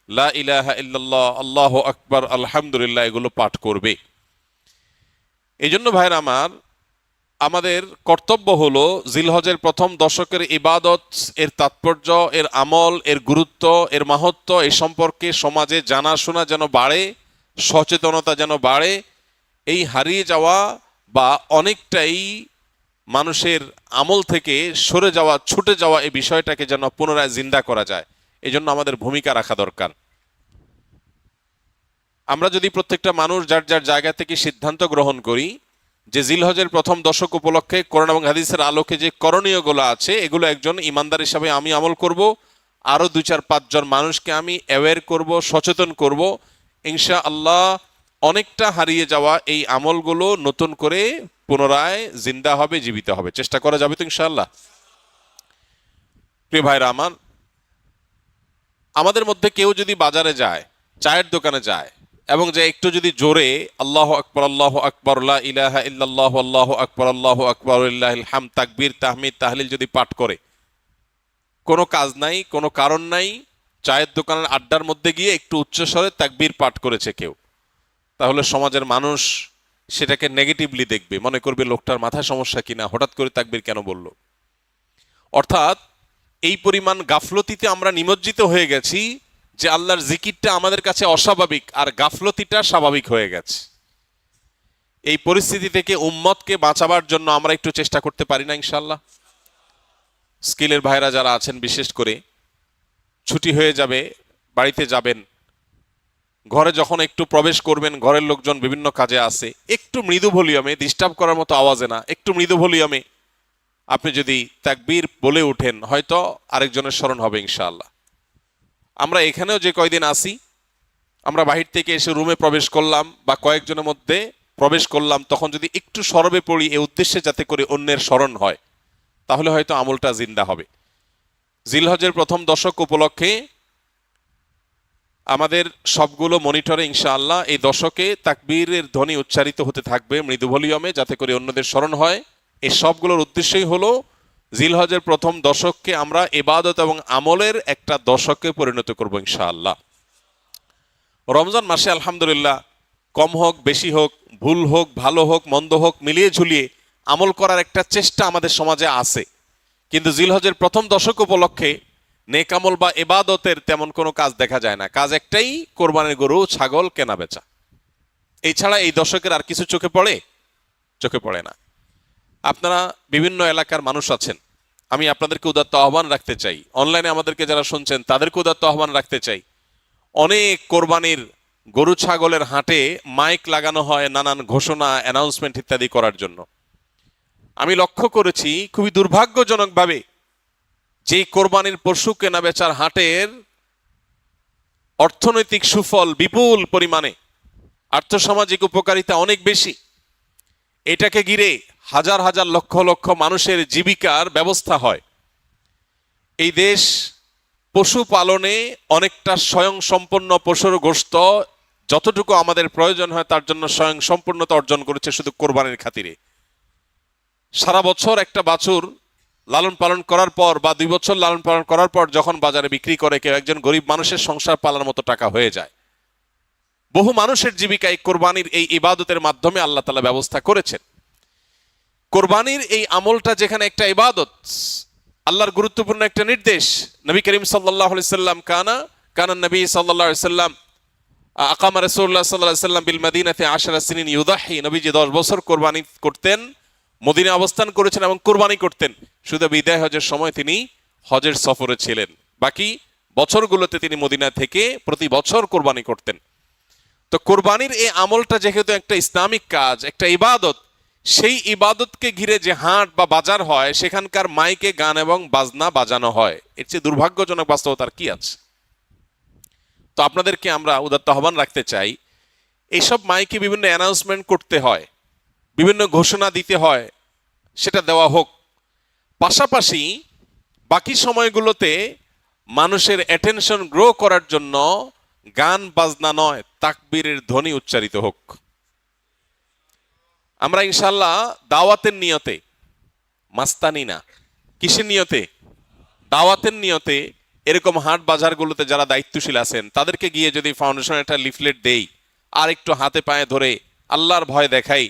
[SPEAKER 2] লা ইলাহা ইল্লাল্লাহ, আল্লাহু আকবার, আলহামদুলিল্লাহ এগুলো পাঠ করবে। এই জন্য ভাইরা আমার, আমাদের কর্তব্য হলো জিলহজের প্রথম দশকের ইবাদত, এর তাৎপর্য, এর আমল, এর গুরুত্ব, এর মাহাত্ম্য এই সম্পর্কে সমাজে জানাশোনা যেন বাড়ে, সচেতনতা যেন বাড়ে। এই হারিয়ে যাওয়া বা অনেকটাই মানুষের আমল থেকে সরে যাওয়া, ছুটে যাওয়া এই বিষয়টাকে যেন পুনরায় জিন্দা করা যায়। এই জন্য আমাদের ভূমিকা রাখা দরকার। আমরা যদি প্রত্যেকটা মানুষ যার যার জায়গা থেকে সিদ্ধান্ত গ্রহণ করি যে জিলহজের প্রথম দশক উপলক্ষে কোরআন এবং হাদিসের আলোকে যে করণীয়গুলো আছে এগুলো একজন ইমানদার হিসাবে আমি আমল করব, আরো 2-4-5 জন মানুষকে আমি অ্যাওয়্যার করব, সচেতন করব, ইনশাআল্লাহ অনেকটা হারিয়ে যাওয়া এই আমলগুলো নতুন করে পুনরায় জিন্দা হবে, জীবিত হবে। চেষ্টা করা যাবে তো ইনশাআল্লাহ? প্রিয় ভাইরা আমার, আমাদের মধ্যে কেউ যদি বাজারে যায়, চায়ের দোকানে যায় এবং যে একটু যদি জোরে আল্লাহু আকবার লা ইলাহা ইল্লাল্লাহু আল্লাহু আকবার লিল্লাহিল হামদ তাকবীর তাহমিদ তাহলিল যদি পাঠ করে, কোনো কাজ নাই, কোনো কারণ নাই, চায়ের দোকানের আড্ডার মধ্যে গিয়ে একটু উচ্চস্বরে তাকবীর পাঠ করেছে কেউ, তাহলে সমাজের মানুষ সেটাকে নেগেটিভলি দেখবে, মনে করবে লোকটার মাথায় সমস্যা কিনা, হঠাৎ করে তাকবীর কেন বলল। অর্থাৎ এই পরিমাণ গাফলতিতে আমরা নিমজ্জিত হয়ে গেছি যে আল্লাহর জিকিরটা আমাদের কাছে অস্বাভাবিক আর গাফলতিটা স্বাভাবিক হয়ে গেছে। এই পরিস্থিতি থেকে উম্মতকে বাঁচাবার জন্য আমরা একটু চেষ্টা করতে পারি না ইনশাআল্লাহ? স্কিলের ভাইরা যারা আছেন, বিশেষ করে ছুটি হয়ে যাবে, বাড়িতে যাবেন, ঘরে যখন একটু প্রবেশ করবেন, ঘরের লোকজন বিভিন্ন কাজে আছে, একটু মৃদু ভলিউমে, ডিস্টার্ব করার মতো আওয়াজে না, একটু মৃদু ভলিউমে আপনি যদি তাকবীর বলে ওঠেন, হয়তো আরেকজনের স্মরণ হবে ইনশাআল্লাহ। আমরা এখানেও যে কয়দিন আসি, আমরা বাহির থেকে এসে রুমে প্রবেশ করলাম বা কয়েকজনের মধ্যে প্রবেশ করলাম, তখন যদি একটু সরবে পড়ি এই উদ্দেশ্যে যাতে করে অন্যের স্মরণ হয়, তাহলে হয়তো আমলটা জিন্দা হবে। জিলহজের প্রথম দশক উপলক্ষে আমাদের সবগুলো মনিটরে ইনশাআল্লাহ এই দশকে তাকবীরের ধ্বনি উচ্চারিত হতে থাকবে মৃদু ভলিউমে, যাতে করে অন্যদের স্মরণ হয়। এই সবগুলোর উদ্দেশ্যই হলো জিলহজের প্রথম দশককে আমরা ইবাদত এবং আমলের একটা দশকে পরিণত করব ইনশাআল্লাহ। রমজান মাসে আলহামদুলিল্লাহ কম হোক বেশি হোক, ভুল হোক ভালো হোক মন্দ হোক, মিলিয়ে ঝুলিয়ে আমল করার একটা চেষ্টা আমাদের সমাজে আছে, কিন্তু জিলহজের প্রথম দশক উপলক্ষে নেক আমল বা ইবাদতের তেমন কোনো কাজ দেখা যায় না। কাজ একটাই, কোরবানির গরু ছাগল কেনা বেচা। এছাড়া এই দশকের আর কিছু চোখে পড়ে? চোখে পড়ে না। আপনারা বিভিন্ন এলাকার মানুষ আছেন, আমি আপনাদেরকে উদাত্ত আহ্বান রাখতে চাই, অনলাইনে আমাদেরকে যারা শুনছেন তাদেরকে উদাত্ত আহ্বান রাখতে চাই। অনেক কোরবানির গরু ছাগলের হাটে মাইক লাগানো হয় নানান ঘোষণা, অ্যানাউন্সমেন্ট ইত্যাদি করার জন্য। আমি লক্ষ্য করেছি খুবই দুর্ভাগ্যজনকভাবে যে কোরবানির পশু কেনা বেচার হাটের অর্থনৈতিক সুফল বিপুল পরিমাণে, আর্থসামাজিক উপকারিতা অনেক বেশি, এটাকে ঘিরে হাজার হাজার লক্ষ লক্ষ মানুষের জীবিকার ব্যবস্থা হয়। এই দেশ পশু পালনে অনেকটা স্বয়ং সম্পূর্ণ, পশুর গোশত যতটুকু আমাদের প্রয়োজন হয় তার জন্য স্বয়ং সম্পূর্ণতা অর্জন করেছে শুধু কোরবানির খাতিরে। সারা বছর একটা বাছুর লালন পালন করার পর বা 2 বছর লালন পালন করার পর যখন বাজারে বিক্রি করে, কেউ একজন গরিব মানুষের সংসার পালার মতো টাকা হয়ে যায়। বহু মানুষের জীবিকা এই কোরবানির এই ইবাদতের মাধ্যমে আল্লাহ তাআলা ব্যবস্থা করেছেন। কোরবানির এই আমলটা যেখানে একটা ইবাদত, আল্লাহর গুরুত্বপূর্ণ একটা নির্দেশ, নবী করিম সাল্লাল্লাহু আলাইহি সাল্লাম কানা নবী সাল্লাল্লাহু আলাইহি সাল্লাম আকামা রাসূলুল্লাহ সাল্লাল্লাহু আলাইহি সাল্লাম বিল মদিনাতে 10 সিনিন ইউদাহি, নবীজি 10 বছর কোরবানি করতেন, মদিনা অবস্থান করেছেন এবং কোরবানি করতেন। শুধু বিদায় হজের সময় তিনি হজের সফরে ছিলেন, বাকি বছরগুলোতে তিনি মদিনা থেকে প্রতি বছর কোরবানি করতেন। তো কোরবানির এই আমলটা যেহেতু একটা ইসলামিক কাজ, একটা ইবাদত, সেই ইবাদতকে ঘিরে যে হাট বা বাজার হয় সেখানকার মাইকে গান এবং বাজনা বাজানো হয়, এর চেয়ে দুর্ভাগ্যজনক বাস্তবতার কি আছে? তো আপনাদেরকে আমরা উদাত্ত আহ্বান রাখতে চাই, এইসব মাইকে বিভিন্ন অ্যানাউন্সমেন্ট করতে হয়, বিভিন্ন ঘোষণা দিতে হয়, সেটা দেওয়া হোক। পাশাপাশি বাকি সময়গুলোতে মানুষের অ্যাটেনশন গ্রো করার জন্য গান বাজনা নয়, তাকবীরের ধ্বনি উচ্চারিত হোক। আমরা ইনশাল্লাহ দাওয়াতের নিয়তে, মাস্তানি না, কিসের নিয়তে? দাওয়াতের নিয়তে এরকম হাট বাজারগুলোতে যারা দায়িত্বশীল আছেন তাদেরকে গিয়ে যদি ফাউন্ডেশন একটা লিফলেট দেই আর একটু হাতে পায়ে ধরে আল্লাহর ভয় দেখাই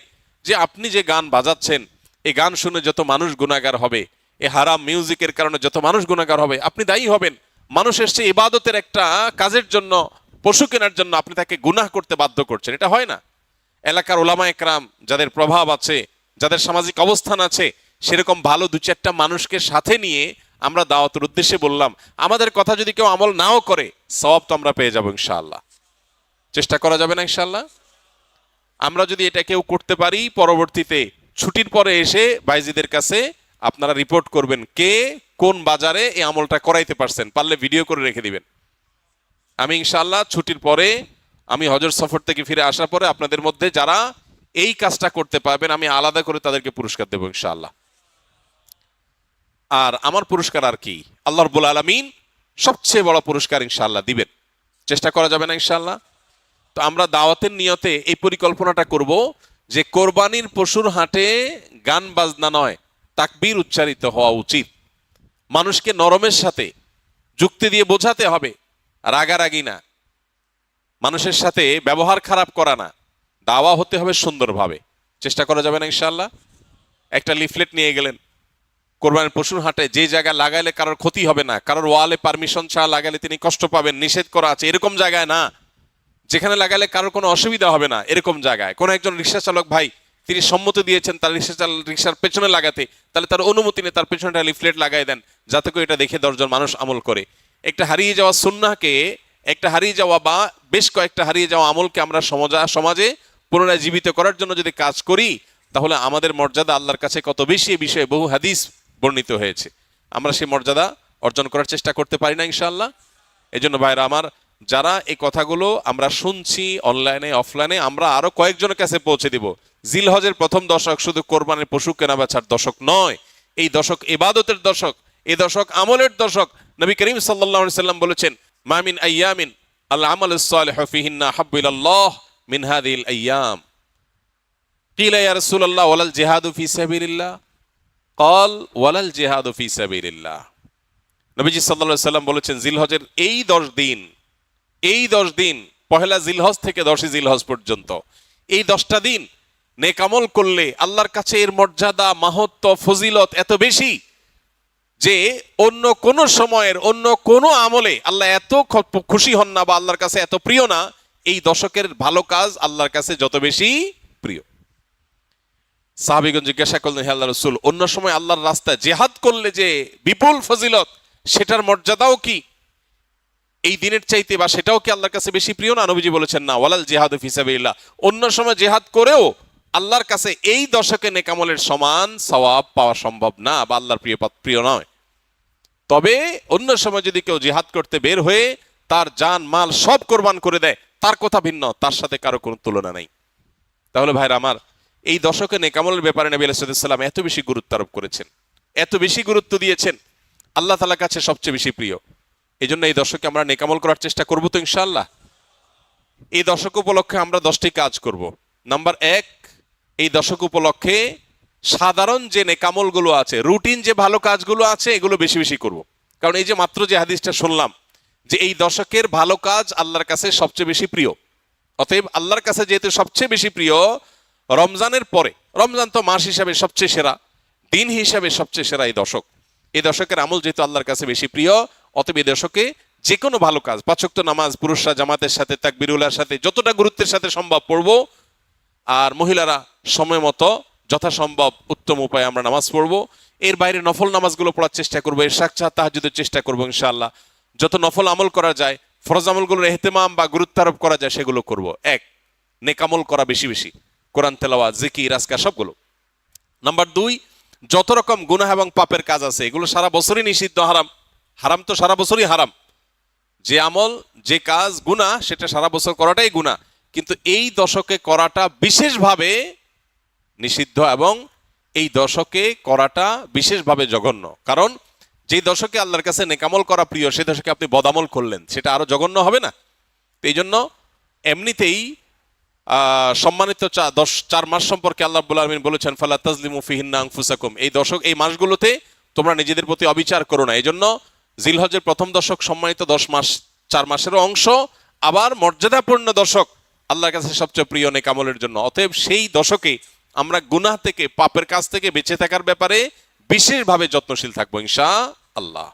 [SPEAKER 2] যে আপনি যে গান বাজাচ্ছেন, এই গান শুনে যত মানুষ গুনাহগার হবে, এই হারাম মিউজিকের কারণে যত মানুষ গুনাহগার হবে, আপনি দায়ী হবেন। মানুষ এসছে ইবাদতের একটা কাজের জন্য, পশু কেনার জন্য, আপনি তাকে গুনাহ করতে বাধ্য করছেন, এটা হয় না। এলাকার ওলামা একরাম যাদের প্রভাব আছে, যাদের সামাজিক অবস্থান আছে, সেরকম ভালো 2-4টা মানুষকে সাথে নিয়ে আমরা দাওয়াতের উদ্দেশ্যে বললাম, আমাদের কথা যদি কেউ আমল নাও করে সওয়াব তো আমরা পেয়ে যাবো ইনশাআল্লাহ। চেষ্টা করা যাবে না ইনশাআল্লাহ? আমরা যদি এটা কেউ করতে পারি, পরবর্তীতে ছুটির পরে এসে ভাইজিদের কাছে আপনারা রিপোর্ট করবেন কে কোন বাজারে এই আমলটা করাইতে পারছেন, পারলে ভিডিও করে রেখে দিবেন। আমি ইনশাআল্লাহ ছুটির পরে, আমি হজর সফর থেকে ফিরে আসার পরে আপনাদের মধ্যে যারা এই কাজটা করতে পারবেন আমি আলাদা করে তাদেরকে পুরস্কার দেবো ইনশাআল্লাহ। আর আমার পুরস্কার আর কি, আল্লাহ রাব্বুল আলামিন সবচেয়ে বড় পুরস্কার ইনশাআল্লাহ দিবেন। চেষ্টা করা যাবে না ইনশাআল্লাহ? তো আমরা দাওয়াতের নিয়তে এই পরিকল্পনাটা করব যে কোরবানির পশুর হাটে গান বাজনা নয়, তাকবীর উচ্চারিত হওয়া উচিত। মানুষকে নরমের সাথে যুক্তি দিয়ে বোঝাতে হবে, রাগারাগি না, মানুষের সাথে ব্যবহার খারাপ করা না, দাওয়া হতে হবে সুন্দরভাবে। চেষ্টা করা যাবে না ইনশাআল্লাহ? একটা লিফলেট নিয়ে গেলেন কোরবানির পশুর হাটে, যে জায়গায় লাগাইলে কারোর ক্ষতি হবে না, কারোর ওয়ালে পারমিশন ছাড়া লাগাইলে তিনি কষ্ট পাবেন, নিষেধ করা আছে, এরকম জায়গায় না। যেখানে লাগালে কারোর কোনো অসুবিধা হবে না এরকম জায়গায়। কোন একজন রিক্সা চালক ভাই তিনি সম্মতি দিয়েছেন তার রিক্সার পেছনে লাগাতে, তাহলে তার অনুমতি নেই, তার পেছনে লিফলেট লাগাই দেন যাতে করে এটা দেখে 10 জন মানুষ আমল করে। একটা হারিয়ে যাওয়া সুন্নাহকে, একটা হারিয়ে যাওয়া বা বেশ কয়েকটা হারিয়ে যাওয়া আমলকে আমরা সমাজে পুনরায় জীবিত করার জন্য যদি কাজ করি, তাহলে আমাদের মর্যাদা আল্লাহর কাছে কত বেশি, এই বিষয়ে বহু হাদিস বর্ণিত হয়েছে। আমরা সেই মর্যাদা অর্জন করার চেষ্টা করতে পারি না ইনশাআল্লাহ? এই জন্য ভাইরা আমার, যারা এই কথাগুলো আমরা শুনছি অনলাইনে অফলাইনে, আমরা আরো কয়েকজনের কাছে পৌঁছে দিব। জিলহজের প্রথম দশক শুধু কোরবানির পশু কেনা বেচার দশক নয়, এই দশক ইবাদতের দশক, এই দশক আমলের দশক। নবী করিম সাল্লাল্লাহু আলাইহি সাল্লাম বলেছেন, মা মিন আইয়ামিন আল আমালুস সালিহু ফিহিন্না হাব্বু ইলাল্লাহ মিন হাযিহিল আইয়াম। কিলা ইয়া রাসূলুল্লাহ ওয়ালাল জিহাদু ফি সাবিলিল্লাহ? ক্বাল ওয়ালাল জিহাদু ফি সাবিলিল্লাহ। নবীজি সাল্লাল্লাহু আলাইহি সাল্লাম বলেছেন, জিলহজের এই 10 দিন, পহেলা জিলহজ থেকে 10ই জিলহজ পর্যন্ত, এই 10টা দিন নেক আমল করলে আল্লাহর কাছে এর মর্যাদা, মাহাত্ম্য, ফজিলত এত বেশি যে অন্য কোন সময়ের অন্য কোন আমলে আল্লাহ এত খুশি হন না বা আল্লাহর কাছে এত প্রিয় না। এই দশকের ভালো কাজ আল্লাহর কাছে যত বেশি প্রিয়। সাহাবীগণ জিজ্ঞাসা করলেন, হে আল্লাহর রাসূল, অন্য সময় আল্লাহর রাস্তায় জিহাদ করলে যে বিপুল ফজিলত, সেটার মর্যাদাও কি এই দিনের চাইতে বা সেটাও কি আল্লাহর কাছে বেশি প্রিয় না? নবীজি বলেছেন, না, ওয়ালাল জিহাদু ফি সাবিলিল্লাহ। অন্য সময় জিহাদ করেও আল্লাহর কাছে এই দশকে নেক আমলের সমান সওয়াব পাওয়া সম্ভব না বা আল্লাহর প্রিয় নয়। তবে অন্য সময় যদি কেউ জিহাদ করতে বের হয়ে তার জান মাল সব কোরবান করে দেয়, তার কথা ভিন্ন, তার সাথে কারো কোনো তুলনা নেই। তাহলে ভাইরা আমার, এই দশকে নেক আমলের ব্যাপারে নবী আলাইহিস সালাম এত বেশি গুরুত্ব আরোপ করেছেন, এত বেশি গুরুত্ব দিয়েছেন, আল্লাহ তাআলার কাছে সবচেয়ে বেশি প্রিয়। এই জন্য এই দশকে আমরা নেক আমল করার চেষ্টা করবো তো ইনশাআল্লাহ? এই দশক উপলক্ষে আমরা 10টি কাজ করব। নাম্বার 1, এই দশক উপলক্ষে সাধারণ যে নেক আমলগুলো আছে, রুটিন যে ভালো কাজগুলো আছে, এগুলো বেশি বেশি করব। কারণ এই যে মাত্র যে হাদিসটা শুনলাম যে এই দশকের ভালো কাজ আল্লাহর কাছে সবচেয়ে বেশি প্রিয়, অতএব আল্লাহর কাছে যেহেতু সবচেয়ে বেশি প্রিয়, রমজানের পরে, রমজান তো মাস হিসাবে সবচেয়ে সেরা, দিন হিসাবে সবচেয়ে সেরা এই দশক, এই দশকের আমল যেহেতু আল্লাহর কাছে বেশি প্রিয়, অতএব এই দশকে যে কোনো ভালো কাজ, 5 ওয়াক্ত নামাজ পুরুষরা জামাতের সাথে তাকবীরুল্লাহর সাথে যতটা গুরুত্বের সাথে সম্ভব পড়বো, আর মহিলারা সময় মতো যথাসম্ভব উত্তম উপায়ে আমরা নামাজ পড়বো। এর বাইরে নফল নামাজগুলো পড়ার চেষ্টা করবো, ইশরাক তাহাজ্জুদের চেষ্টা করবো ইনশাআল্লাহ। যত নফল আমল করা যায়, ফরজ আমলগুলোর ইহতিমাম বা গুরুত্ব আরোপ করা যায় সেগুলো করব। 1, নেক আমল করা বেশি বেশি, কোরআন তেলাওয়াত, জিকির, আজকার সবগুলো। নাম্বার 2, যত রকম গুনাহ এবং পাপের কাজ আছে এগুলো সারা বছরই নিষিদ্ধ, হারাম। হারাম তো সারা বছরই হারাম। যে আমল, যে কাজ গুনাহ, সেটা সারা বছর করাটাই গুনাহ, কিন্তু এই দশকে করাটা বিশেষভাবে নিষিদ্ধ এবং এই দশকে করাটা বিশেষভাবে জঘন্য। কারণ যে দশকে আল্লাহর কাছে নেকামল করা প্রিয়, সে দশকে আপনি বদামল করলেন, সেটা আরো জঘন্য হবে না? এই জন্য এমনিতেই সম্মানিত 4 মাস সম্পর্কে আল্লাহ রাব্বুল আলামিন বলেছেন, ফালা তাজলিমু ফিহিন্না আনফুসাকুম, এই দশক, এই মাসগুলোতে তোমরা নিজেদের প্রতি অবিচার করো না। এই জন্য জিলহজের প্রথম দশক সম্মানিত 10 মাস, 4 মাসেরও অংশ, আবার মর্যাদাপূর্ণ দশক, আল্লাহর কাছে সবচেয়ে প্রিয় নেক আমলের জন্য। অতএব সেই দশকে আমরা গুনাহ থেকে, পাপের কাজ থেকে বেঁচে থাকার ব্যাপারে বিশেষভাবে যত্নশীল থাকবো ইনশাআল্লাহ।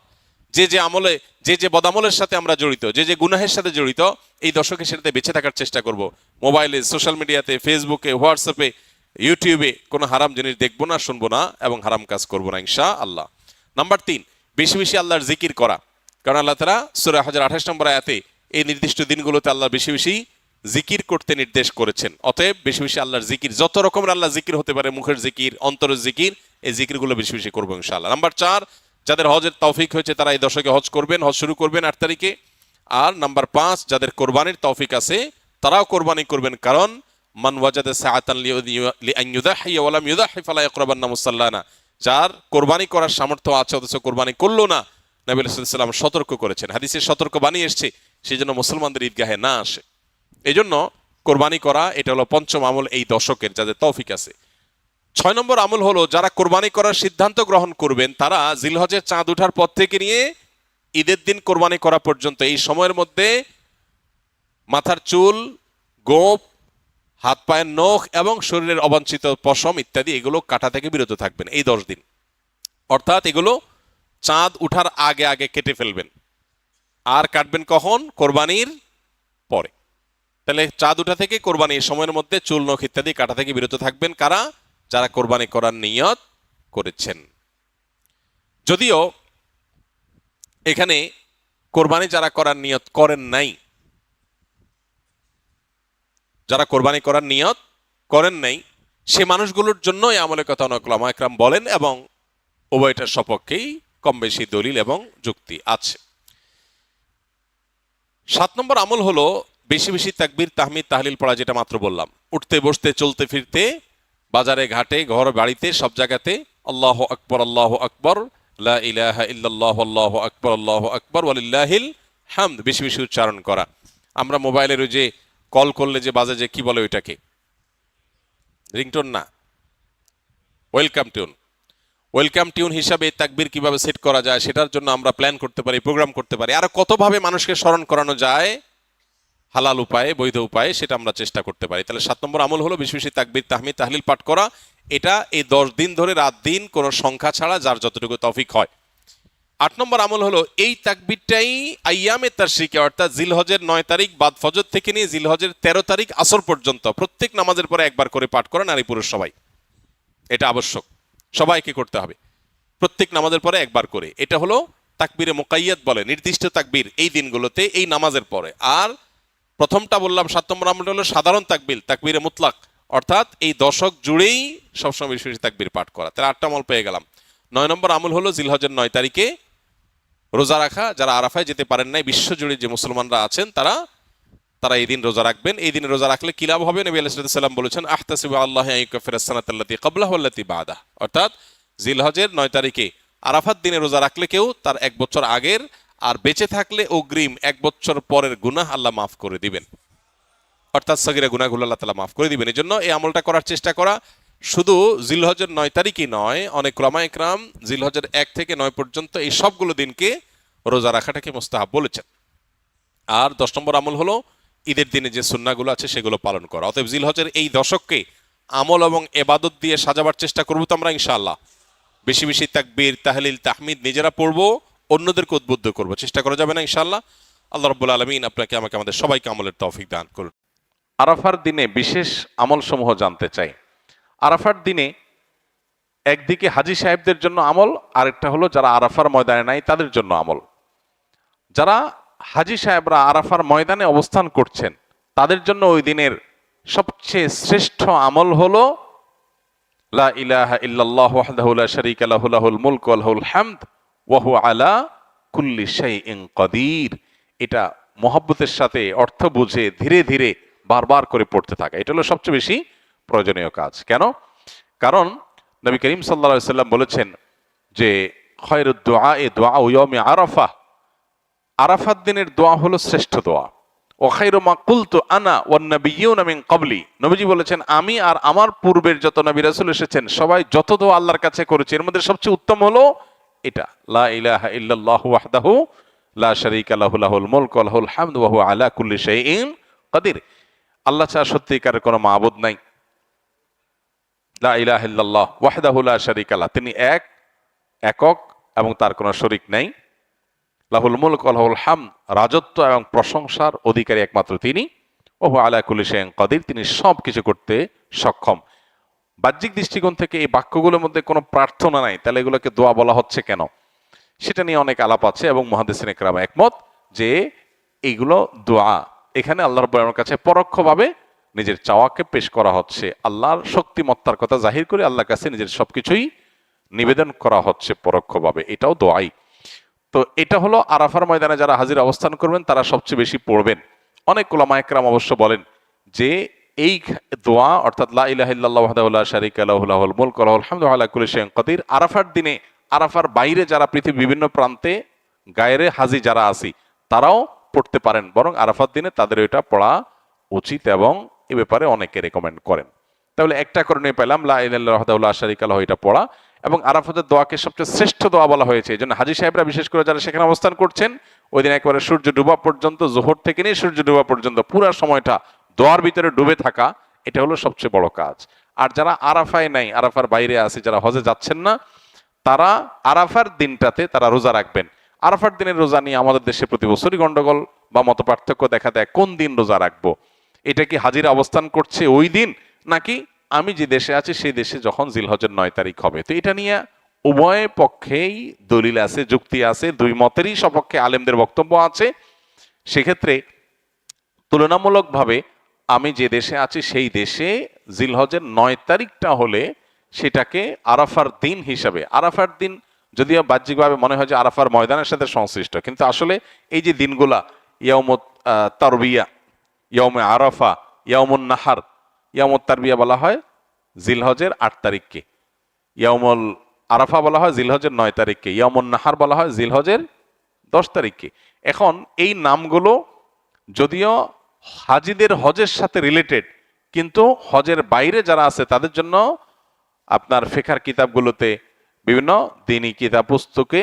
[SPEAKER 2] যে আমলে, যে বদামলের সাথে আমরা জড়িত, যে গুনাহের সাথে জড়িত, এই দশকে সেটাতে বেঁচে থাকার চেষ্টা করব। মোবাইলে, সোশ্যাল মিডিয়াতে, ফেসবুকে, হোয়াটসঅ্যাপে, ইউটিউবে কোনো হারাম জিনিস দেখবো না, শুনবো না এবং হারাম কাজ করবো না ইনশাআল্লাহ। নাম্বার 3, বেশি বেশি আল্লাহর জিকির করা, কারণ আল্লাহ তাআলা সূরা হজের 28 নম্বর আয়াতে এই নির্দিষ্ট দিনগুলোতে আল্লাহ বেশি বেশি জিকির করতে নির্দেশ করেছেন। অতএব বেশি বেশি আল্লাহর জিকির, যত রকমের আল্লাহ জিকির হতে পারে, মুখের জিকির, অন্তরের জিকির, এই জিকিরগুলো বেশি বেশি করবো ইনশাআল্লাহ। নাম্বার 4, যাদের হজের তৌফিক হয়েছে তারা এই দশকে হজ করবেন, হজ শুরু করবেন 8 তারিখে। আর নাম্বার 5, যাদের কোরবানির তৌফিক আছে তারাও কোরবানি করবেন, কারণ মান ওয়াজাদা সাআতান লিআন ইউযাহিয়া ওয়া লাম ইউযাহি ফালা ইয়াকরাবান্না মুসাল্লানা, যার কোরবানি করার সামর্থ্য আছে অথচ কোরবানি করলো না, নবী সাল্লাল্লাহু আলাইহি ওয়াসাল্লাম সতর্ক করেছেন, হাদিসে সতর্ক বানিয়ে এসেছে, সেই জন্য মুসলমানদের ঈদগাহে না আসে। এই জন্য কোরবানি করা এটা হলো পঞ্চম আমল এই দশকের, যাদের তৌফিক আছে। 6 নম্বর আমল হলো, যারা কোরবানি করার সিদ্ধান্ত গ্রহণ করবেন তারা জিলহজের চাঁদ ওঠার পর থেকে নিয়ে ঈদের দিন কোরবানি করা পর্যন্ত এই সময়ের মধ্যে মাথার চুল, গোঁফ, হাত পায়ের নখ এবং শরীরের অবাঞ্ছিত পশম ইত্যাদি এগুলো কাটা থেকে বিরত থাকবেন এই 10 দিন। অর্থাৎ এগুলো চাঁদ উঠার আগে আগে কেটে ফেলবেন। আর কাটবেন কখন? কোরবানির পরে। তাহলে চাঁদ উঠা থেকে কোরবানি এই সময়ের মধ্যে চুল, নখ ইত্যাদি কাটা থেকে বিরত থাকবেন কারা? যারা কোরবানি করার নিয়ত করেছেন। যদিও এখানে কোরবানি যারা করার নিয়ত করেন নাই, যারা কোরবানি করার নিয়ত করেন নাই সে মানুষগুলোর জন্য এই আমলের কথা অনেক উলামা একরাম বলেন, এবং উভয়টার সপক্ষেই কম বেশি দলিল এবং যুক্তি আছে। 7 নম্বর আমল হলো বেশি বেশি তাকবীর, তাহমিদ, তাহলিল পড়া, যেটা মাত্র বললাম। উঠতে বসতে চলতে ফিরতে, বাজারে ঘাটে, ঘর বাড়িতে, সব জায়গাতে আল্লাহু আকবার, আল্লাহু আকবার, লা ইলাহা ইল্লাল্লাহু, আল্লাহু আকবার, আল্লাহু আকবার, ওয়ালিল্লাহিল হামদ বেশি বেশি উচ্চারণ করা। আমরা মোবাইলের ওই যে কল করলে যে বাজে, যে কি বলে ওইটাকে, রিংটোন না, ওয়েলকাম টিউন। ওয়েলকাম টিউন হিসাবে তাকবীর কিভাবে সেট করা যায় সেটার জন্য আমরা প্ল্যান করতে পারি, প্রোগ্রাম করতে পারি। আর কতভাবে মানুষকে স্মরণ করানো যায় হালাল উপায়ে, বৈধ উপায়ে, সেটা আমরা চেষ্টা করতে পারি। তাহলে 7 নম্বর আমল হলো বেশি বেশি তাকবীর, তাহমিদ, তাহলিল পাঠ করা। এটা এই 10 দিন ধরে রাত দিন কোনো সংখ্যা ছাড়া যার যতটুকু তৌফিক হয়। 8 নম্বর আমল হলো এই তাকবীরটাই আইয়ামে তাশরিকে, অর্থাৎ জিলহজের 9 তারিখ বাদ ফজর থেকে নিয়ে জিলহজের 13 তারিখ আসর পর্যন্ত প্রত্যেক নামাজের পরে একবার করে পাঠ করা, নারী পুরুষ সবাই। এটা আবশ্যক, সবাইকে করতে হবে প্রত্যেক নামাজের পরে একবার করে। এটা হলো তাকবীরে মুকাইয়াদ বলে, নির্দিষ্ট তাকবীর এই দিনগুলোতে এই নামাজের পরে। আর প্রথমটা বললাম 7 নম্বর আমল হলো সাধারণ তাকবীর, তাকবীরে মুতলাক, অর্থাৎ এই দশক জুড়েই সবসময় বেশি বেশি তাকবীর পাঠ করা। তাহলে 8টা আমল পেয়ে গেলাম। 9 নম্বর আমল হলো জিলহজের 9 তারিখে রোজা রাখা। যারা আরাফায় যেতে পারেন নাই, বিশ্বজুড়ে যে মুসলমানরা আছেন তারা এই দিন রোজা রাখবেন। এই দিনে রোজা রাখলে কি লাভ হবে? নবী আলাইহিস সালাম বলেছেন, আহতাসিবু আল্লাহ আইয়ুকাফিরাস সানাতাল্লাতী ক্বাবলাহু ওয়াল্লাতী বা'দাহ। অর্থাৎ জিলহজের 9 তারিখে আরাফাত দিনে রোজা রাখলে কেউ তার 1 বছর আগের আর বেঁচে থাকলে অগ্রিম 1 বছর পরের গুনাহ আল্লাহ মাফ করে দিবেন। অর্থাৎ সগীরা গুনাহগুলো আল্লাহ তাআলা মাফ করে দিবেন। এজন্য এই আমলটা করার চেষ্টা করা। শুধু জিলহজের 9 তারিখই নয়, অনেক উলামা ইকরাম জিলহজের 1 থেকে 9 পর্যন্ত এই সবগুলো দিনকে রোজা রাখাটাকে মুস্তাহাব বলেছেন। আর 10 নম্বর আমল হলো ঈদের দিনে যে সুন্নাহগুলো আছে সেগুলো পালন করা। অতএব জিলহজের এই দশককে আমল এবং ইবাদত দিয়ে সাজাবার চেষ্টা করব তো আমরা ইনশাআল্লাহ। বেশি বেশি তাকবীর, তাহলিল, তাহমিদ নিজেরা পড়বো, অন্যদেরকে উদ্বুদ্ধ করব, চেষ্টা করা যাবে না ইনশাআল্লাহ। আল্লাহ রাব্বুল আলামিন আপনাকে আমাকে আমাদের সবাইকে আমলের তৌফিক দান করুন।
[SPEAKER 3] আরাফার দিনে বিশেষ আমলসমূহ জানতে চাই। আরাফার দিনে একদিকে হাজী সাহেবদের জন্য আমল, আরেকটা হলো যারা আরাফার ময়দানে নাই তাদের জন্য আমল। যারা হাজী সাহেবরা আরাফার ময়দানে অবস্থান করছেন তাদের জন্য ওই দিনের সবচেয়ে শ্রেষ্ঠ আমল হলো লা ইলাহা ইল্লাল্লাহু ওয়াহদাহু লা শারীকা লাহু লাহুল মুলকু ওয়া লাহুল হামদ ওয়া হুয়া আলা কুল্লি শাইইন কাদির। এটা মহব্বতের সাথে অর্থ বুঝে ধীরে ধীরে বারবার করে পড়তে থাকা, এটা হলো সবচেয়ে বেশি প্রয়োজনীয় কাজ। কেন? কারণ নবী করিম সাল্লাল্লাহু আলাইহি সাল্লাম বলেছেন যে খায়রুদ দুআ দুআউ ইয়াউমি আরাফা, আরাফাত দিনের দোয়া হলো শ্রেষ্ঠ দোয়া। ওয়া খায়রু মা কুলতু আনা ওয়ান নাবিয়্যুনা মিন ক্বাবলি, নবীজি বলেছেন আমি আর আমার পূর্বের যত নবী রাসূল এসেছেন সবাই যত দোয়া আল্লাহর কাছে করেছে এর মধ্যে সবচেয়ে উত্তম হলো এটা, লা ইলাহা ইল্লাল্লাহু ওয়াহদাহু লা শারীকা লাহু লাহুল মুলকু ওয়া লাহুল হামদু ওয়া হুয়া আলা কুল্লি শাইইন কাদির। আল্লাহ ছাড়া সত্যিকারের কোনো মাবুদ নাই। লা ইলাহা ইল্লাল্লাহ ওয়াহদাহু লা শারীকা লাহু, তিনি একক এবং তার কোনো শরীক নাই। লাহুল মুলক ওয়া লাহুল হামদ, রাজত্ব এবং প্রশংসার অধিকারী একমাত্র তিনি। ওয়া হুয়া আলা কুল্লি শাইইন কাদির, তিনি সব কিছু করতে সক্ষম। বাহ্যিক দৃষ্টিকোণ থেকে এই বাক্যগুলোর মধ্যে কোনো প্রার্থনা নাই, তাহলে এগুলোকে দোয়া বলা হচ্ছে কেন? সেটা নিয়ে অনেক আলাপ আছে এবং মুহাদ্দিসিন ইকরাম একমত যে এইগুলো দোয়া। এখানে আল্লাহ রাব্বুল আলামিনের কাছে পরোক্ষভাবে নিজের চাওয়াকে পেশ করা হচ্ছে, আল্লাহর শক্তিমত্তার কথা জাহির করে আল্লাহর কাছে নিজের সবকিছুই নিবেদন করা হচ্ছে পরোক্ষভাবে, এটাও দোয়াই। তো এটা হলো আরাফার ময়দানে যারা হাজির অবস্থান করবেন তারা সবচেয়ে বেশি পড়বেন। অনেক উলামা ইকরাম অবশ্য বলেন যে এই দোয়া অর্থাৎ লা ইলাহা ইল্লাল্লাহু ওয়াহদাহু লা শারীকা লাহু লাহুল মুলকু ওয়া লাহুল হামদু ওয়া আলা কুল্লি শাইইন কাদির, আরাফার দিনে, আরাফার বাইরে যারা পৃথিবীর বিভিন্ন প্রান্তে গায়রে হাজি যারা আছি তারাও পড়তে পারেন, বরং আরাফার দিনে তাদের এটা পড়া উচিত এবং এ ব্যাপারে অনেকে রেকমেন্ড করেন। তাহলে একটা করণীয় পেলাম, লা ইলাহা ইল্লাল্লাহু ওয়াহদাহু লা শারীকা লাহু এটা পড়া। এবং আরাফাতের দোয়াকে সবচেয়ে শ্রেষ্ঠ দোয়া বলা হয়েছে, এই জন্য হাজী সাহেবরা বিশেষ করে যারা সেখানে অবস্থান করছেন ওই দিন একেবারে সূর্য ডুবা পর্যন্ত, জোহর থেকে নিয়ে সূর্য ডুবা পর্যন্ত পুরো সময়টা দোয়ার ভিতরে ডুবে থাকা, এটা হলো সবচেয়ে বড় কাজ। আর যারা আরাফায় নাই, আরাফার বাইরে আছে, যারা হজে যাচ্ছেন না, তারা আরাফার দিনটাতে তারা রোজা রাখবেন। আরাফার দিনের রোজা নিয়ে আমাদের দেশে প্রতি বছরই গন্ডগোল বা মত পার্থক্য দেখা দেয়, কোন দিন রোজা রাখবো। এটা কি হাজিরা অবস্থান করছে ওই দিন, নাকি আমি যে দেশে আছি সেই দেশে যখন জিলহজের 9 তারিখ হবে? তো এটা নিয়ে উভয় পক্ষেই দলিল আছে, যুক্তি আছে, দুই মতেরই সপক্ষে আলেমদের বক্তব্য আছে। সেক্ষেত্রে তুলনামূলকভাবে আমি যে দেশে আছি সেই দেশে জিলহজের 9 তারিখটা হলে সেটাকে আরাফার দিন হিসাবে, আরাফার দিন যদিও বাহ্যিকভাবে মনে হয় যে আরাফার ময়দানের সাথে সংশ্লিষ্ট, কিন্তু আসলে এই যে দিনগুলা ইয়াউমুত তারবিয়া, ইয়াউমে আরাফা, ইয়াউমুন নাহার, ইয়াউমুত তারবিয়া বলা হয় জিলহজের 8 তারিখকে, ইয়াউমুল আরাফা বলা হয় জিলহজের 9 তারিখকে, ইয়াউমুন নাহার বলা হয় জিলহজের 10 তারিখকে। এখন এই নামগুলো যদিও হাজিদের হজের সাথে রিলেটেড, কিন্তু হজের বাইরে যারা আছে তাদের জন্য আপনার ফিকহের কিতাবগুলোতে বিভিন্ন দ্বীনি কিতাব পুস্তকে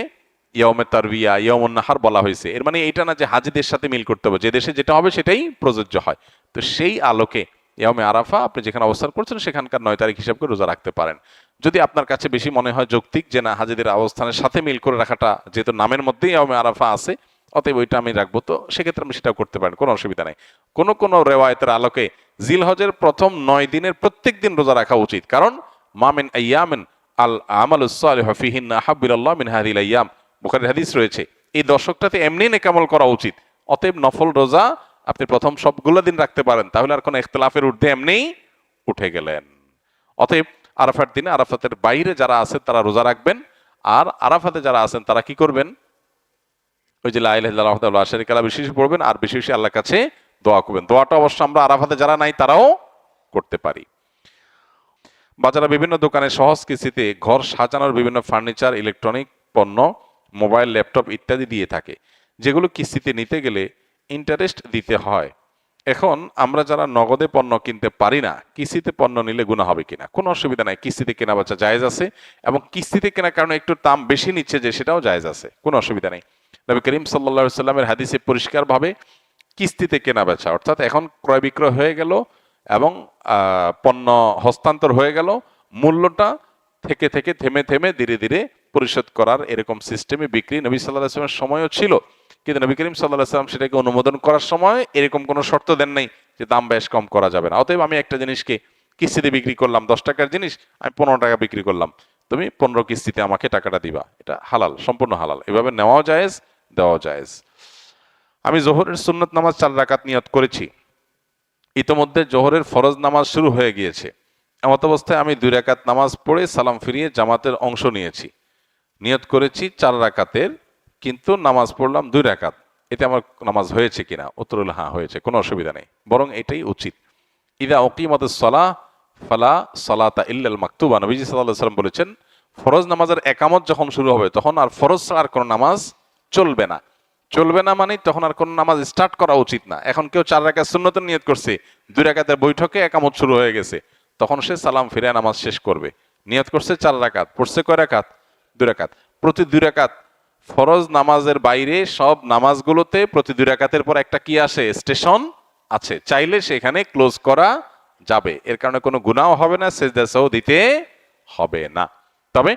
[SPEAKER 3] ইয়াউমে তারবিয়া, ইয়াউমুন নাহার বলা হয়েছে। এর মানে এইটা না যে হাজিদের সাথে মিল করতে হবে, যে দেশে যেটা হবে সেটাই প্রযোজ্য হয়। তো সেই আলোকে ইয়াউমে আরাফা আপনি যেখানে অবস্থান করছেন সেখানকার 9 তারিখ হিসাব করে রোজা রাখতে পারেন। যদি আপনার কাছে বেশি মনে হয় যৌক্তিক যে না হাজিদের অবস্থানের সাথে মিল করে রাখাটা, যেহেতু নামের মধ্যেই ইয়াউমে আরাফা আছে, অতএব ওইটা আমি রাখবো, তো সেক্ষেত্রে আমি সেটাও করতে পারেন, কোনো অসুবিধা নেই। কোনো কোনো রেওয়ায়তের আলোকে জিলহজের প্রথম 9 দিনের প্রত্যেক দিন রোজা রাখা উচিত, কারণ মামিন আইয়ামিন আল আমালুস সালিহু ফিহিন্না আহাব্বু ইলাল্লাহ মিন হাযিহিল আইয়াম, বুখারীর হাদিস রয়েছে। এই দশকটাতে এমনি নেকামল করা উচিত, অতএব নফল রোজা আপনি প্রথম সবগুলো দিন রাখতে পারেন, তাহলে আর কোনো ইখতিলাফের ঊর্ধ্বে এমনিই উঠে গেলেন। অতএব আরাফার দিনে আরাফাতের বাইরে যারা আছেন তারা রোজা রাখবেন, আর আরাফাতে যারা আছেন তারা কি করবেন? ওই যে লা ইলাহা ইল্লাল্লাহু ওয়াহদাহু লা শারীকা লাহু বেশি বেশি পড়বেন আর বেশি বেশি আল্লাহর কাছে দোয়া করবেন। দোয়াটা অবশ্য আমরা আরাফাতে যারা নাই তারাও করতে পারি। বাজারে বিভিন্ন দোকানে সহজ কিস্তিতে ঘর সাজানোর বিভিন্ন ফার্নিচার, ইলেকট্রনিক পণ্য, মোবাইল, ল্যাপটপ ইত্যাদি দিয়ে থাকে, যেগুলো কিস্তিতে নিতে গেলে ইন্টারেস্ট দিতে হয়। এখন আমরা যারা নগদে পণ্য কিনতে পারি না, কিস্তিতে পণ্য নিলে গুনাহ হবে কিনা? কোনো অসুবিধা নাই, কিস্তিতে কেনা বেচা জায়েজ আছে, এবং কিস্তিতে কেনার কারণে একটু দাম বেশি নিচ্ছে যে সেটাও জায়েজ আছে, কোনো অসুবিধা নেই। নবী করিম সাল্লাল্লাহু আলাইহি সাল্লামের হাদিসে পরিষ্কারভাবে কিস্তিতে কেনা বেচা, অর্থাৎ এখন ক্রয় বিক্রয় হয়ে গেল এবং পণ্য হস্তান্তর হয়ে গেল, মূল্যটা থেকে থেকে থেমে থেমে ধীরে ধীরে পরিশোধ করার এরকম সিস্টেমে বিক্রি নবী সাল্লাল্লাহু আলাইহি ওয়াসাল্লামের সময়ও ছিল, কিন্তু নবী করিম সাল্লাল্লাহু আলাইহি ওয়াসাল্লাম সেটাকে অনুমোদন করার সময় এরকম কোনো শর্ত দেন নাই যে দাম বেশ কম করা যাবে না। অতএব আমি একটা জিনিসকে কিস্তিতে বিক্রি করলাম, 10 টাকার জিনিস আমি 15 টাকা বিক্রি করলাম, তুমি 15 কিস্তিতে আমাকে টাকাটা দিবা, এটা হালাল, সম্পূর্ণ হালাল, এভাবে নেওয়াও জায়েজ, দেওয়াও জায়েজ। আমি জোহরের সুন্নত নামাজ 4 রাকাত নিয়ত করেছি, ইতোমধ্যে জোহরের ফরজ নামাজ শুরু হয়ে গিয়েছে, এমত অবস্থায় আমি 2 রাকাত নামাজ পড়ে সালাম ফিরিয়ে জামাতের অংশ নিয়েছি, নিয়ত করেছি 4 রাকাতের, কিন্তু নামাজ পড়লাম 2 রাকাত, এতে আমার নামাজ হয়েছে কিনা? উত্তর হলো হ্যাঁ হয়েছে, কোনো অসুবিধা নেই, বরং এটাই উচিত। ইদা উকিমাতুস সালাহ ফালা সালাতা ইল্লাল মাকতুবা, নবীজি সাল্লাল্লাহু আলাইহি ওয়াসাল্লাম বলেছেন ফরজ নামাজের একামত যখন শুরু হবে তখন আর ফরজ ছাড়া আর কোনো নামাজ চলবে না। চলবে না মানে তখন আর কোনো নামাজ স্টার্ট করা উচিত না। এখন কেউ 4 রাকাত সুন্নতের নিয়ত করছে, 2 রাকাতের বৈঠকে একামত শুরু হয়ে গেছে, তখন সে সালাম ফিরে নামাজ শেষ করবে। নিয়ত করছে 4 রাকাত, পড়ছে কয় রাকাত? 2 রাকাত। প্রতি 2 রাকাত ফরজ নামাজের বাইরে সব নামাজগুলোতে প্রতি 2 রাকাতের পর একটা কি আসে? স্টেশন আছে, চাইলে সেখানে ক্লোজ করা যাবে, এর কারণে কোনো গুনাহ হবে না, সেজদা সাহু দিতে হবে না। তবে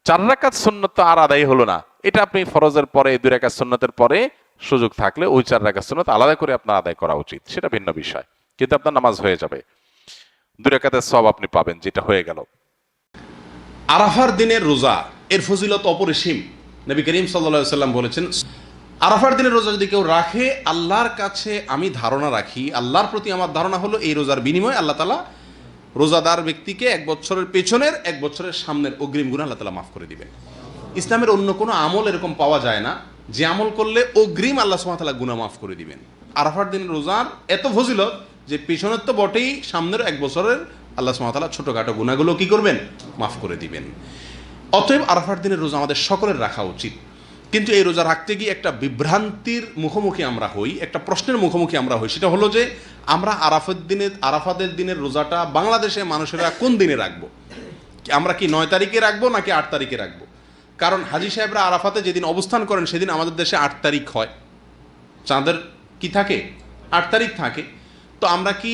[SPEAKER 3] 4 রাকাত সুন্নত তো আর আদায় হলো না, এটা আপনি ফরজের পরে 2 রাকাত সুন্নতের পরে সুযোগ থাকলে ওই 4 রাকাত সুন্নত আলাদা করে আপনার আদায় করা উচিত, সেটা ভিন্ন বিষয়, কিন্তু আপনার নামাজ হয়ে যাবে, 2 রাকাতের সওয়াব আপনি পাবেন, যেটা হয়ে গেল।
[SPEAKER 4] আরাফার দিনের রোজা এর ফজিলত অপরিসীম। নবী করিম সাল্লাল্লাহু আলাইহি সাল্লাম বলেছেন, আরাফার দিনের রোজা যদি কেউ রাখে, আল্লাহর কাছে আমি ধারণা রাখি, আল্লাহর প্রতি আমার ধারণা হলো এই রোজার বিনিময়ে আল্লাহ তাআলা রোজাদার ব্যক্তিকে 1 বছরের পেছনের 1 বছরের সামনের অগ্রিম গুনাহ আল্লাহ তাআলা মাফ করে দিবেন। ইসলামের অন্য কোনো আমল এরকম পাওয়া যায় না যে আমল করলে অগ্রিম আল্লাহ সুবহানাহু ওয়া তাআলা গুনাহ মাফ করে দিবেন। আরাফার দিনের রোজার এত ফজিলত যে পেছনের তো বটেই, সামনের 1 বছরের আল্লাহ সুবহানাহু ওয়া তাআলা ছোটখাটো গুনাহগুলো কি করবেন? মাফ করে দিবেন। অতএব আরাফার দিনের রোজা আমাদের সকলের রাখা উচিত। কিন্তু এই রোজা রাখতে গিয়ে একটা বিভ্রান্তির মুখোমুখি আমরা হই, একটা প্রশ্নের মুখোমুখি আমরা হই। সেটা হলো যে আমরা আরাফাতের দিনের রোজাটা বাংলাদেশে মানুষেরা কোন দিনে রাখবো? আমরা কি 9 তারিখে রাখবো নাকি 8 তারিখে রাখবো? কারণ হাজী সাহেবরা আরাফাতে যেদিন অবস্থান করেন সেদিন আমাদের দেশে 8 তারিখ হয়, চাঁদের কি থাকে 8 তারিখ থাকে। তো আমরা কি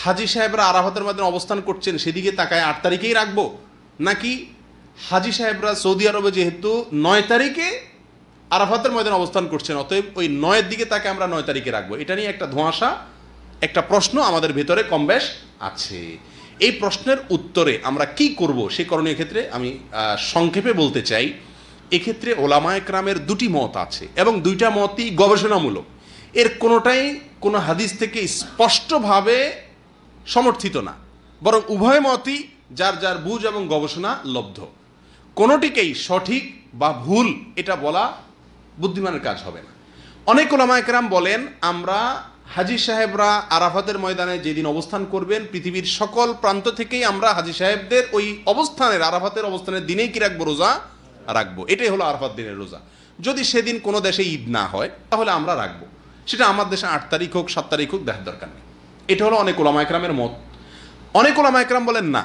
[SPEAKER 4] হাজী সাহেবরা আরাফাতের মধ্যে অবস্থান করছেন সেদিকে তাকায় 8 তারিখেই রাখবো, নাকি হাজী সাহেবরা সৌদি আরবে যেহেতু 9 তারিখে আরাফাতের ময়দানে অবস্থান করছেন, অতএব ওই 9-এর দিকে তাকে আমরা 9 তারিখে রাখবো? এটা নিয়ে একটা ধোঁয়াশা, একটা প্রশ্ন আমাদের ভেতরে কমবেশ আছে। এই প্রশ্নের উত্তরে আমরা কি করব সে করণীয় ক্ষেত্রে আমি সংক্ষেপে বলতে চাই, এক্ষেত্রে ওলামায়ে কেরামের 2টি মত আছে এবং 2টা মতই গবেষণামূলক। এর কোনোটাই কোনো হাদিস থেকে স্পষ্টভাবে সমর্থিত না, বরং উভয় মতই যার যার বুঝ এবং গবেষণা লব্ধ। কোনোটিকেই সঠিক বা ভুল এটা বলা বুদ্ধিমানের কাজ হবে না। অনেক ওলামায়ে কেরাম বলেন, আমরা হাজী সাহেবরা আরাফাতের ময়দানে যেদিন অবস্থান করবেন, পৃথিবীর সকল প্রান্ত থেকেই আমরা হাজী সাহেবদের ওই অবস্থানের, আরাফাতের অবস্থানের দিনেই কি রাখবো? রোজা রাখবো। এটাই হলো আরাফাত দিনের রোজা। যদি সেদিন কোনো দেশে ঈদ না হয় তাহলে আমরা রাখবো, সেটা আমার দেশে 8 তারিখ হোক 7 তারিখ হোক, দেখার দরকার নেই। এটা হলো অনেক ওলামায়ে কেরামের মত। অনেক ওলামায়ে কেরাম বলেন না,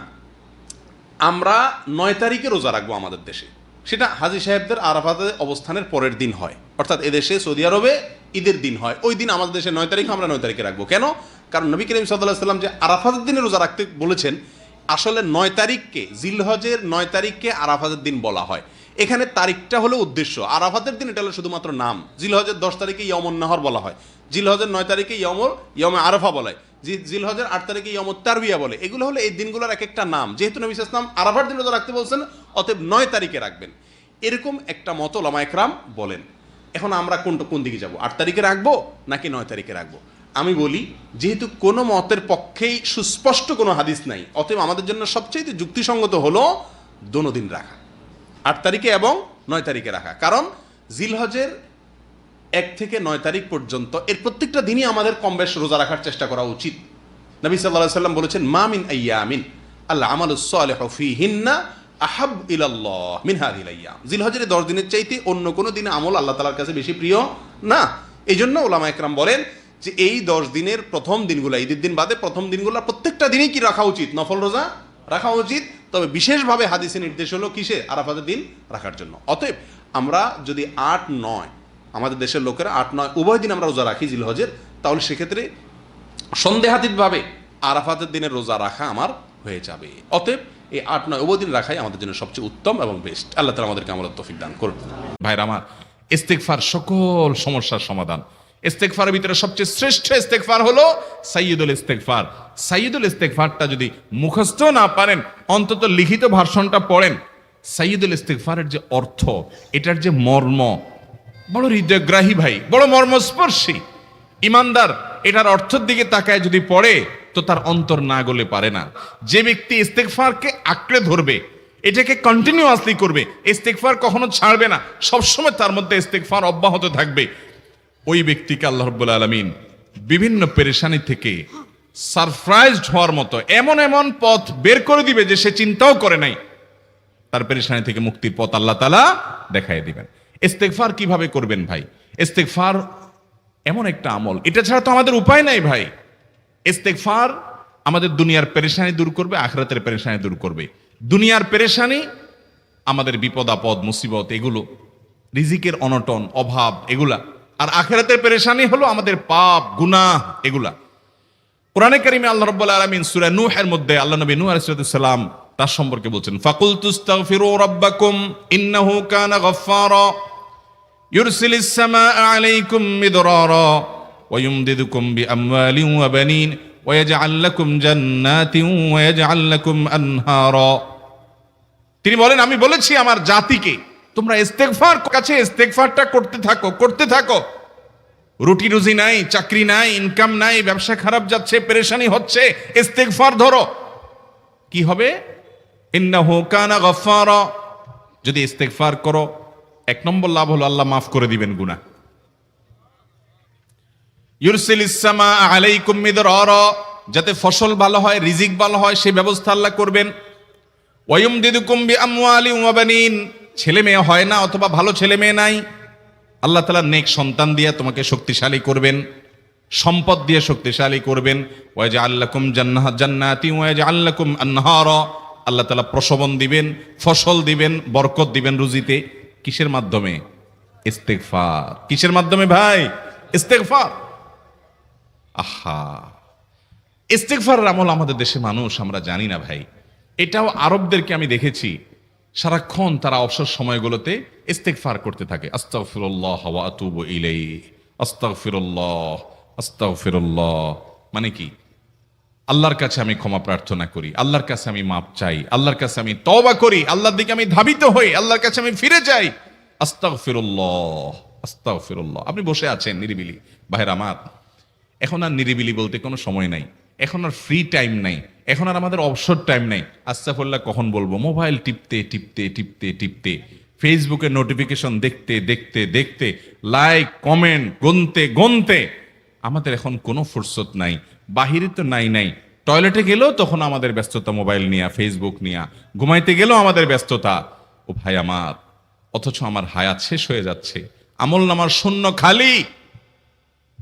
[SPEAKER 4] আমরা 9 তারিখে রোজা রাখবো আমাদের দেশে, সেটা হাজী সাহেবদের আরাফাতে অবস্থানের পরের দিন হয়, অর্থাৎ এদেশে সৌদি আরবে ঈদের দিন হয়, ওই দিন আমাদের দেশে 9 তারিখ, আমরা 9 তারিখে রাখবো। কেন? কারণ নবী করিম সাল্লাল্লাহু আলাইহি ওয়াসাল্লাম যে আরাফাতের দিনে রোজা রাখতে বলেছেন, আসলে 9 তারিখকে, জিলহজের 9 তারিখকে আরাফাতের দিন বলা হয়। এখানে তারিখটা হলো উদ্দেশ্য, আরাফাতের দিন এটা হলো শুধুমাত্র নাম। জিলহজের 10 তারিখে ইয়মুন নাহর বলা হয়, জিলহজের 9 তারিখে ইয়মে আরাফা বলা হয়, জিলহজের 8 তারিখে ইয়মুত তারবিয়া বলে। এগুলো হলো এই দিনগুলোর এক একটা নাম। যেহেতু নবী সাল্লাল্লাহু আলাইহি ওয়াসাল্লাম আরাফার দিন রোজা রাখতে বলছেন, অতএব 9 তারিখে রাখবেন, এরকম একটা মত ওলামায়ে কেরাম বলেন। এখন আমরা কোন দিকে যাব? 8 তারিখে রাখবো নাকি 9 তারিখে রাখবো? আমি বলি, যেহেতু কোনো মতের পক্ষেই সুস্পষ্ট কোনো হাদিস নাই, অতএব আমাদের জন্য সবচেয়ে যুক্তিসঙ্গত হলো দোনো দিন রাখা, 8 তারিখে এবং 9 তারিখে রাখা। কারণ জিলহজের 1 থেকে 9 তারিখ পর্যন্ত এর প্রত্যেকটা দিনই আমাদের কম বেশ রোজা রাখার চেষ্টা করা উচিত। নবী সাল্লাল্লাহু আলাইহি ওয়াসাল্লাম বলেছেন, মা মিন আইয়ামিন আল আমালুস সালিহু ফীহিন্না আহাব ইলাল্লাহ মিন হাযিহিল আইয়াম। জিলহজের 10 দিনের চাইতে অন্য কোনো দিনে আমল আল্লাহ তাআলার কাছে বেশি প্রিয় না। এই জন্য ওলামায়ে কেরাম বলেন যে এই 10 দিনের প্রথম দিনগুলো, ঈদের দিন বাদে প্রথম দিনগুলো প্রত্যেকটা দিনই কি রাখা উচিত? নফল রোজা রাখা উচিত। তবে বিশেষভাবে হাদিসে নির্দেশ হলো কিসে? আরাফাতের দিন রাখার জন্য। অতএব আমরা যদি 8-9, আমাদের দেশের লোকেরা 8-9 উভয় দিন আমরা রোজা রাখি জিলহজের, তাহলে সেক্ষেত্রে সন্দেহাতীতভাবে আরাফাতের দিনের রোজা রাখা আমার হয়ে যাবে। অতএব এই 8-9 উভয় দিন রাখাই আমাদের জন্য সবচেয়ে উত্তম এবং বেস্ট। আল্লাহ তাআলা আমাদেরকে আমলের তৌফিক দান করুন।
[SPEAKER 5] ভাইরা আমার, ইস্তেগফার সকল সমস্যার সমাধান। ইস্তেগফারের ভিতরে সবচেয়ে শ্রেষ্ঠ ইস্তেগফার হলো সাইয়্যিদুল ইস্তেগফার। সাইয়্যিদুল ইস্তেগফারটা যদি মুখস্থ না পারেন, অন্তত লিখিত ভার্সনটা পড়েন। সাইয়্যিদুল ইস্তেগফারের যে অর্থ, এটার যে মর্ম, বড় হৃদয়গ্রাহী ভাই, বড় মর্মস্পর্শী। ইমানদার এটার অর্থের দিকে তাকায় যদি পড়ে, তো তার অন্তর না গলে পারে না। যে ব্যক্তি ইস্তেগফারকে আঁকড়ে ধরবে, এটাকে কন্টিনিউয়াসলি করবে, ইস্তেগফার কখনো ছাড়বে না, সবসময় তার মধ্যে ইস্তেগফার অব্যাহত থাকবে, ওই ব্যক্তিকে আল্লাহ রাব্বুল আলামিন বিভিন্ন পেরেশানি থেকে সারপ্রাইজড হওয়ার মতো এমন এমন পথ বের করে দিবে যে সে চিন্তাও করে নাই। তার পেরেশানি থেকে মুক্তির পথ আল্লাহ তাআলা দেখায় দিবেন। ইস্তেগফার কিভাবে করবেন ভাই? ইস্তেগফার এমন একটা আমল, এটা ছাড়া তো আমাদের উপায় নাই ভাই। ইস্তেগফার আমাদের দুনিয়ার পেরেশানি দূর করবে, আখিরাতের পেরেশানি দূর করবে। দুনিয়ার পেরেশানি আমাদের বিপদ আপদ মুসিবত, এগুলো রিজিকের অনটন অভাব এগুলা, আর আখিরাতের পেরেশানি হলো আমাদের পাপ গুনাহ এগুলা। কোরআনে কারিমে আল্লাহ রাব্বুল আলামিন সূরা নূহের মধ্যে আল্লাহ নবী নূহ আলাইহিস সালাম তার সম্পর্কে বলছেন, ফাকুলতুস্তাগফিরু রাব্বাকুম ইন্নাহু কানা গাফফারা ইউরসিলিস সামাআ আলাইকুম মিদরারা ওয়া ইউমদিদুকুম বিআমওয়ালিন ওয়া বানিন ওয়া ইয়াজআল লাকুম জান্নাতিন ওয়া ইয়াজআল লাকুম আনহারা। তিনি বলেন, আমি বলেছি আমার জাতিকে তোমরা ইস্তেগফার কাছে ইস্তেগফারটা করতে থাকো। রুটি রুজি নাই, চাকরি নাই, ইনকাম নাই, ব্যবসা খারাপ যাচ্ছে, পেরেশানি হচ্ছে, ইস্তেগফার ধরো। কি হবে? ইন্নাহু কানা গফফারা। যদি ইস্তেগফার করো, এক নম্বর লাভ হলো আল্লাহ মাফ করে দিবেন গুনাহ। ইউরসিলিস সামা আলাইকুম মিদরারা, যাতে ফসল ভালো হয়, রিজিক ভালো হয়, সেই ব্যবস্থা আল্লাহ করবেন। ওয়ায়ুমদিদুকুম বিআমওয়ালিন ওয়া বানিন, ছেলে মেয়ে হয় না অথবা ভালো ছেলে মেয়ে নাই, আল্লাহ তাআলা নেক সন্তান দিয়ে তোমাকে শক্তিশালী করবেন, সম্পদ দিয়ে শক্তিশালী করবেন। ওয়াজআল লাকুম জান্নাতি ওয়াজআল লাকুম আনহারা, আল্লাহ তাআলা প্রসবন দিবেন, ফসল দিবেন, বরকত দিবেন রুজিতে। কিসের মাধ্যমে? ইস্তেগফার। কিসের মাধ্যমে ভাই? ইস্তেগফার। আহা, ইস্তেগফারের আমল আমাদের দেশে মানুষ আমরা জানি না ভাই। এটাও আরবদেরকে আমি দেখেছি, সারাক্ষণ তারা অবসর সময়গুলোতে ইস্তেগফার করতে থাকে। আস্তাগফিরুল্লাহ ওয়া আতুবু ইলাইহি, আস্তাগফিরুল্লাহ, আস্তাগফিরুল্লাহ। মানে কি? আল্লাহর কাছে আমি ক্ষমা প্রার্থনা করি, আল্লাহর কাছে আমি মাপ চাই, আল্লাহর কাছে আমি তওবা করি, আল্লাহর দিকে আমি ধাবিত হই, আল্লাহর কাছে আমি ফিরে যাই। আস্তাগফিরুল্লাহ, আস্তাগফিরুল্লাহ। আপনি বসে আছেন নিরিবিলি, ভাইরা আমার, এখন আর নিরিবিলি বলতে কোনো সময় নাই, এখন আর ফ্রি টাইম নাই, এখন আর আমাদের অবসর টাইম নাই। আস্তাগফিরুল্লাহ কখন বলবো? মোবাইল টিপতে টিপতে টিপতে টিপতে, ফেসবুকে নোটিফিকেশন দেখতে দেখতে দেখতে, লাইক কমেন্ট গুনতে গুনতে আমাদের এখন কোনো ফুরসত নাই। বাহিরে তো নাই, টয়লেটে গেলেও তখন আমাদের ব্যস্ততা মোবাইল নিয়ে, ফেসবুক নিয়ে, ঘুমাইতে গেলেও আমাদের ব্যস্ততা। ও ভাই আমার, অথচ আমার হায়াত শেষ হয়ে যাচ্ছে, আমল নামার শূন্য খালি,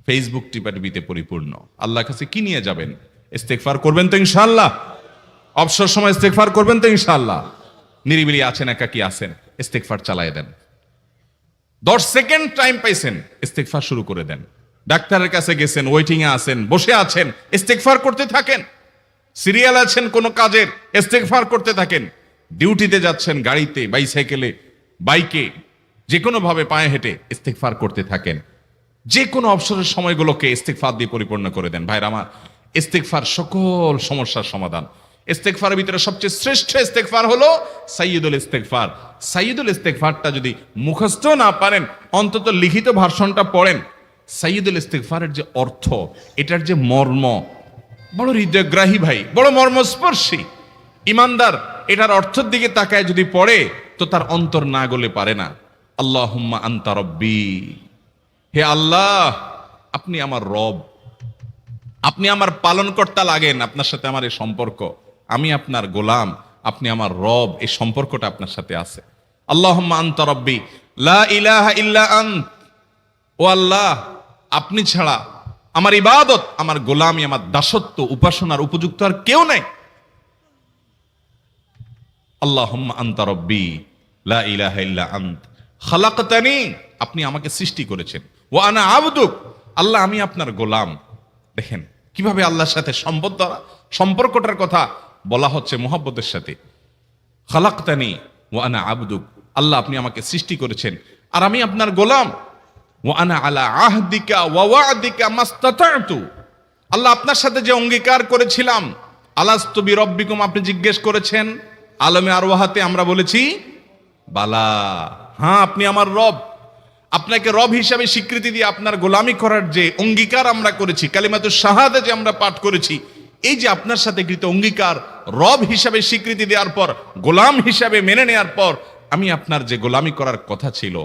[SPEAKER 5] ফেসবুক টিপাটিপিতে পরিপূর্ণ। আল্লাহর কাছে কি নিয়ে যাবেন? ইস্তেগফার করবেন তো ইনশাআল্লাহ? অবসর সময় ইস্তেগফার করবেন তো ইনশাআল্লাহ? নিরিবিলি আছেন, একাকী আছেন, ইস্তেগফার চালায় দেন। 10 সেকেন্ড টাইম পাইছেন, ইস্তেগফার শুরু করে দেন। ডাক্তারের কাছে গেছেন, ওয়েটিং এ আছেন, বসে আছেন, ইস্তেগফার করতে থাকেন। সিরিয়াল আছেন কোন কাজের, ইস্তেগফার করতে থাকেন। ডিউটিতে যাচ্ছেন, গাড়িতে, বাইসাইকেলে, বাইকে, যে কোনো ভাবে পায়ে হেঁটে ইস্তেগফার করতে থাকেন। যে কোনো অবসরের সময়গুলোকে ইস্তেগফার দিয়ে পরিপূর্ণ করে দেন। ভাইরা আমার, ইস্তেগফার সকল সমস্যার সমাধান। ইস্তেগফারের ভিতরে সবচেয়ে শ্রেষ্ঠ ইস্তেগফার হলো সাইয়্যিদুল ইস্তেগফার। সাইয়্যিদুল ইস্তেগফারটা যদি মুখস্থ না পারেন, অন্তত লিখিত ভার্সনটা পড়েন। সাইয়্যিদুল ইস্তেগফারের যে অর্থ, এটার যে মর্ম, বড় হৃদয়গ্রাহী ভাই, বড় মর্মস্পর্শী। ইমানদার এটার অর্থের দিকে তাকায় যদি পড়ে, তো তার অন্তর না গলে পারে না। আল্লাহুম্মা আনতা রব্বি, হে আল্লাহ, আপনি আমার রব, আপনি আমার পালনকর্তা লাগেন। আপনার সাথে আমার এই সম্পর্ক, আমি আপনার গোলাম, আপনি আমার রব, এই সম্পর্কটা আপনার সাথে আছে। আল্লাহুম্মা আনতা রব্বি লা ইলাহা ইল্লা আন্ত, ও আল্লাহ, আপনি ছাড়া আমার ইবাদত, আমার গোলামি, আমার দাসত্ব, উপাসনার উপযুক্ত আর কেউ নাই। আল্লাহুম্মা আনতা রব্বি লা ইলাহা ইল্লা আন্ত খালাকতানি, আপনি আমাকে সৃষ্টি করেছেন। ওয়া আনা আবদুক, আল্লাহ আমি আপনার গোলাম। দেখেন কিভাবে আল্লাহর সাথে সম্পর্কটার কথা বলা হচ্ছে মুহাব্বতের সাথে। খালাকতানি ওয়া আনা আবদুক, আল্লাহ আপনি আমাকে সৃষ্টি করেছেন আর আমি আপনার গোলাম। ওয়া আনা আলা আহদিকা ওয়া ওয়া'দিকা মাস্তাতা'তু, আল্লাহ আপনার সাথে যে অঙ্গীকার করেছিলাম, আলাস্তু বিরব্বিকুম, আপনি জিজ্ঞেস করেছেন, আলমে আরওয়াহাতে আমরা বলেছি বালা, হ্যাঁ আপনি আমার রব। আপনাকে রব হিসাবে স্বীকৃতি দিয়ে আপনার গোলামি করার যে অঙ্গীকার আমরা করেছি, কালিমাতুশ শাহাদা যে আমরা পাঠ করেছি, এই যে আপনার সাথে কৃত অঙ্গীকার, রব হিসাবে স্বীকৃতি দেওয়ার পর, গোলাম হিসাবে মেনে নেওয়ার পর, আমি আপনার যে গোলামি করার কথা ছিল,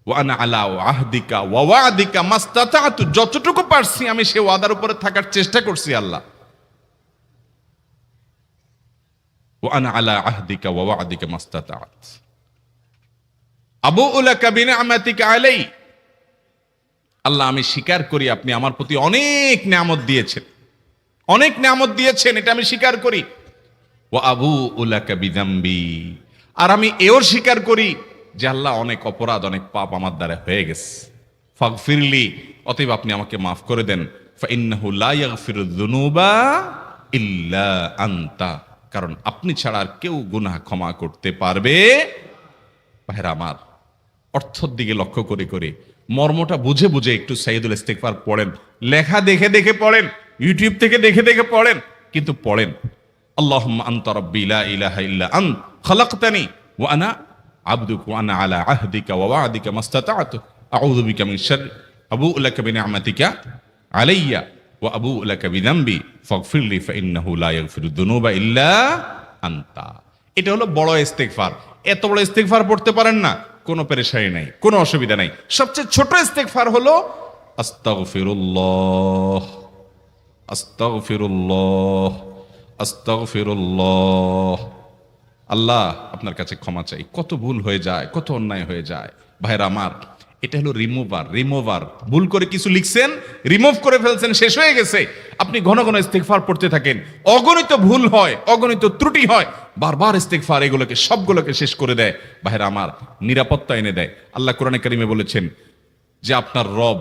[SPEAKER 5] ওয়া আনা আলা আহদিকা ওয়া ওয়া'দিকা মাস্তাতা'তু, যতটুকু পারছি আমি সে ওয়াদার উপরে থাকার চেষ্টা করছি আল্লাহ। ওয়া আনা আলা আহদিকা ওয়া ওয়া'দিকা মাস্তাতা'ত আবুউ লাকা বিনি'মাতিকা আলাই, আল্লাহ আমি স্বীকার করি আপনি আমার প্রতি অনেক নিয়ামত দিয়েছেন, অনেক নিয়ামত দিয়েছেন, এটা আমি স্বীকার করি। ওয়া আবুউ লাকা বিযামবি, আর আমি এও স্বীকার করি যে আল্লাহ অনেক অপরাধ, অনেক পাপ আমার দ্বারা হয়ে গেছে। ফাগফিরলি, অতএব আপনি আমাকে মাফ করে দেন। ফাইন্নাহু লা ইয়াগফিরুয যুনুবা ইল্লা আনতা, কারণ আপনি ছাড়া আর কেউ গুনাহ ক্ষমা করতে পারবে। ভাইরা আমার, অর্থের দিকে লক্ষ্য করে করে, মর্মটা বুঝে বুঝে একটু সাইয়্যিদুল ইস্তেগফার পড়েন। লেখা দেখে দেখে পড়েন, ইউটিউব থেকে দেখে দেখে পড়েন, কিন্তু পড়েন। আল্লাহুম্মা আনতা রাব্বি লা ইলাহা ইল্লা আন্ত খালাকতানি ওয়া আনা আবদুকা আনা আলা আহদিকা ওয়া ওয়াদিকা মাস্তাতা'তু আউযু বিকা মিন শাররি আবুউ লাকা বিনি'মাতিকা আলাইয়া ওয়া আবুউ লাকা বিযামবি ফাগফিরলি ফাইন্নাহু লা ইয়াগফিরুদ যুনুবা ইল্লা আনতা। এটা হলো বড় ইস্তেগফার। এত বড় ইস্তেগফার পড়তে পারেন না, কোনো পেরেশানি নাই, কোনো অসুবিধা নাই। সবচেয়ে ছোট ইস্তেগফার হলো আস্তাগফিরুল্লাহ, আস্তাগফিরুল্লাহ, আস্তাগফিরুল্লাহ। আল্লাহ আপনার কাছে ক্ষমা চাই, কত ভুল হয়ে যায়, কত অন্যায় হয়ে যায়। ভাইরা আমার, এটা হলো রিমুভার। ভুল করে কিছু লিখছেন, রিমুভ করে ফেলছেন, শেষ হয়ে গেছে। আপনি ঘন ঘন ইস্তেগফার পড়তে থাকেন, অগণিত ভুল হয়, অগণিত ত্রুটি হয়, বারবার ইস্তেগফার এগুলোকে সবগুলোকে শেষ করে দেয়। ভাইরা আমার, নিরাপত্তা এনে দেয়। আল্লাহ কোরআনে কারিমে বলেছেন যে আপনার রব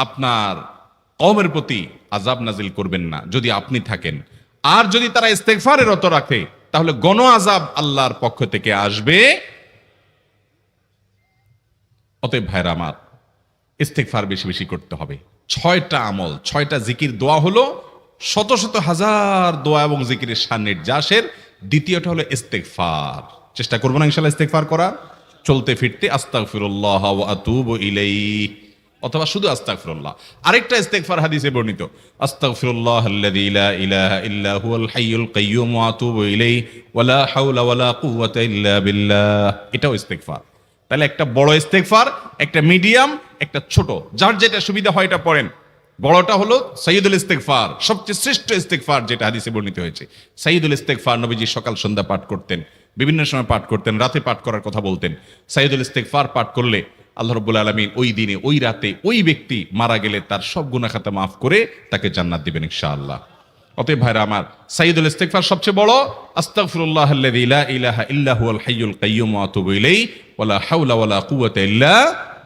[SPEAKER 5] আপনার কওমের প্রতি আযাব নাজিল করবেন না যদি আপনি থাকেন। আর যদি তারা ইস্তেগফারে রত রাখে তাহলে গণ আযাব আল্লাহর পক্ষ থেকে আসবে। অতএব ভাইরা আমার, ইস্তেগফার বেশি বেশি করতে হবে। 6টা আমল, 6টা জিকির, দোয়া হলো শত শত হাজার দোয়া এবং জিকিরের সান্নিধ্যাসের। দ্বিতীয়টা হলো ইস্তেগফার। চেষ্টা করবো না ইনশাআল্লাহ ইস্তেগফার করার, চলতে ফিরতে আস্তাগফিরুল্লাহ ওয়া আতুবু ইলাইহি, অথবা শুধু আস্তাগফিরুল্লাহ। আরেকটা ইস্তেগফার হাদিসে বর্ণিত, আস্তাগফিরুল্লাহ আল্লাযী লা ইলাহা ইল্লা হুয়াল হাইয়ুল কাইয়্যুম ওয়া আতুবু ইলাইহি ওয়া লা হাওলা ওয়া লা কুওয়াতা ইল্লা বিল্লাহ। এটাও ইস্তেগফার। তাহলে একটা বড় ইস্তেগফার, একটা মিডিয়াম, একটা ছোট, যার যেটা সুবিধা হয় এটা পড়েন। বড়টা হলো সাইয়্যিদুল ইস্তেগফার, সবচেয়ে শ্রেষ্ঠ ইস্তেগফার যেটা হাদিসে বর্ণিত হয়েছে। সাইয়্যিদুল ইস্তেগফার নবীজি সকাল সন্ধ্যা পাঠ করতেন, বিভিন্ন সময় পাঠ করতেন, রাতে পাঠ করার কথা বলতেন। সাইয়্যিদুল ইস্তেগফার পাঠ করলে আল্লাহ রাব্বুল আলামিন ওই দিনে, ওই রাতে, ওই ব্যক্তি মারা গেলে তার সব গুনাহ খাতা মাফ করে তাকে জান্নাত দিবেন ইনশাআল্লাহ। অতএব ভাইরা আমার, সাইয়্যিদুল ইস্তেগফার সবচেয়ে বড়, আস্তাগফিরুল্লাহ আল্লাযী লা ইলাহা ইল্লা হুয়াল হাইয়ুল কাইয়্যুম ওয়া আতুবু ইলাইহি ওয়া লা হাওলা ওয়া লা কুওয়াতা ইল্লা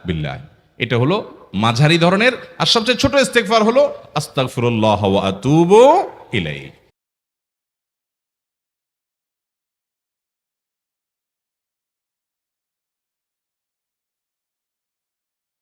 [SPEAKER 5] বিল্লাহ। এটা হলো মাঝারি ধরনের। আর সবচেয়ে ছোট ইস্তেগফার হলো আস্তাগফিরুল্লাহ ওয়া আতুবু ইলাইহি।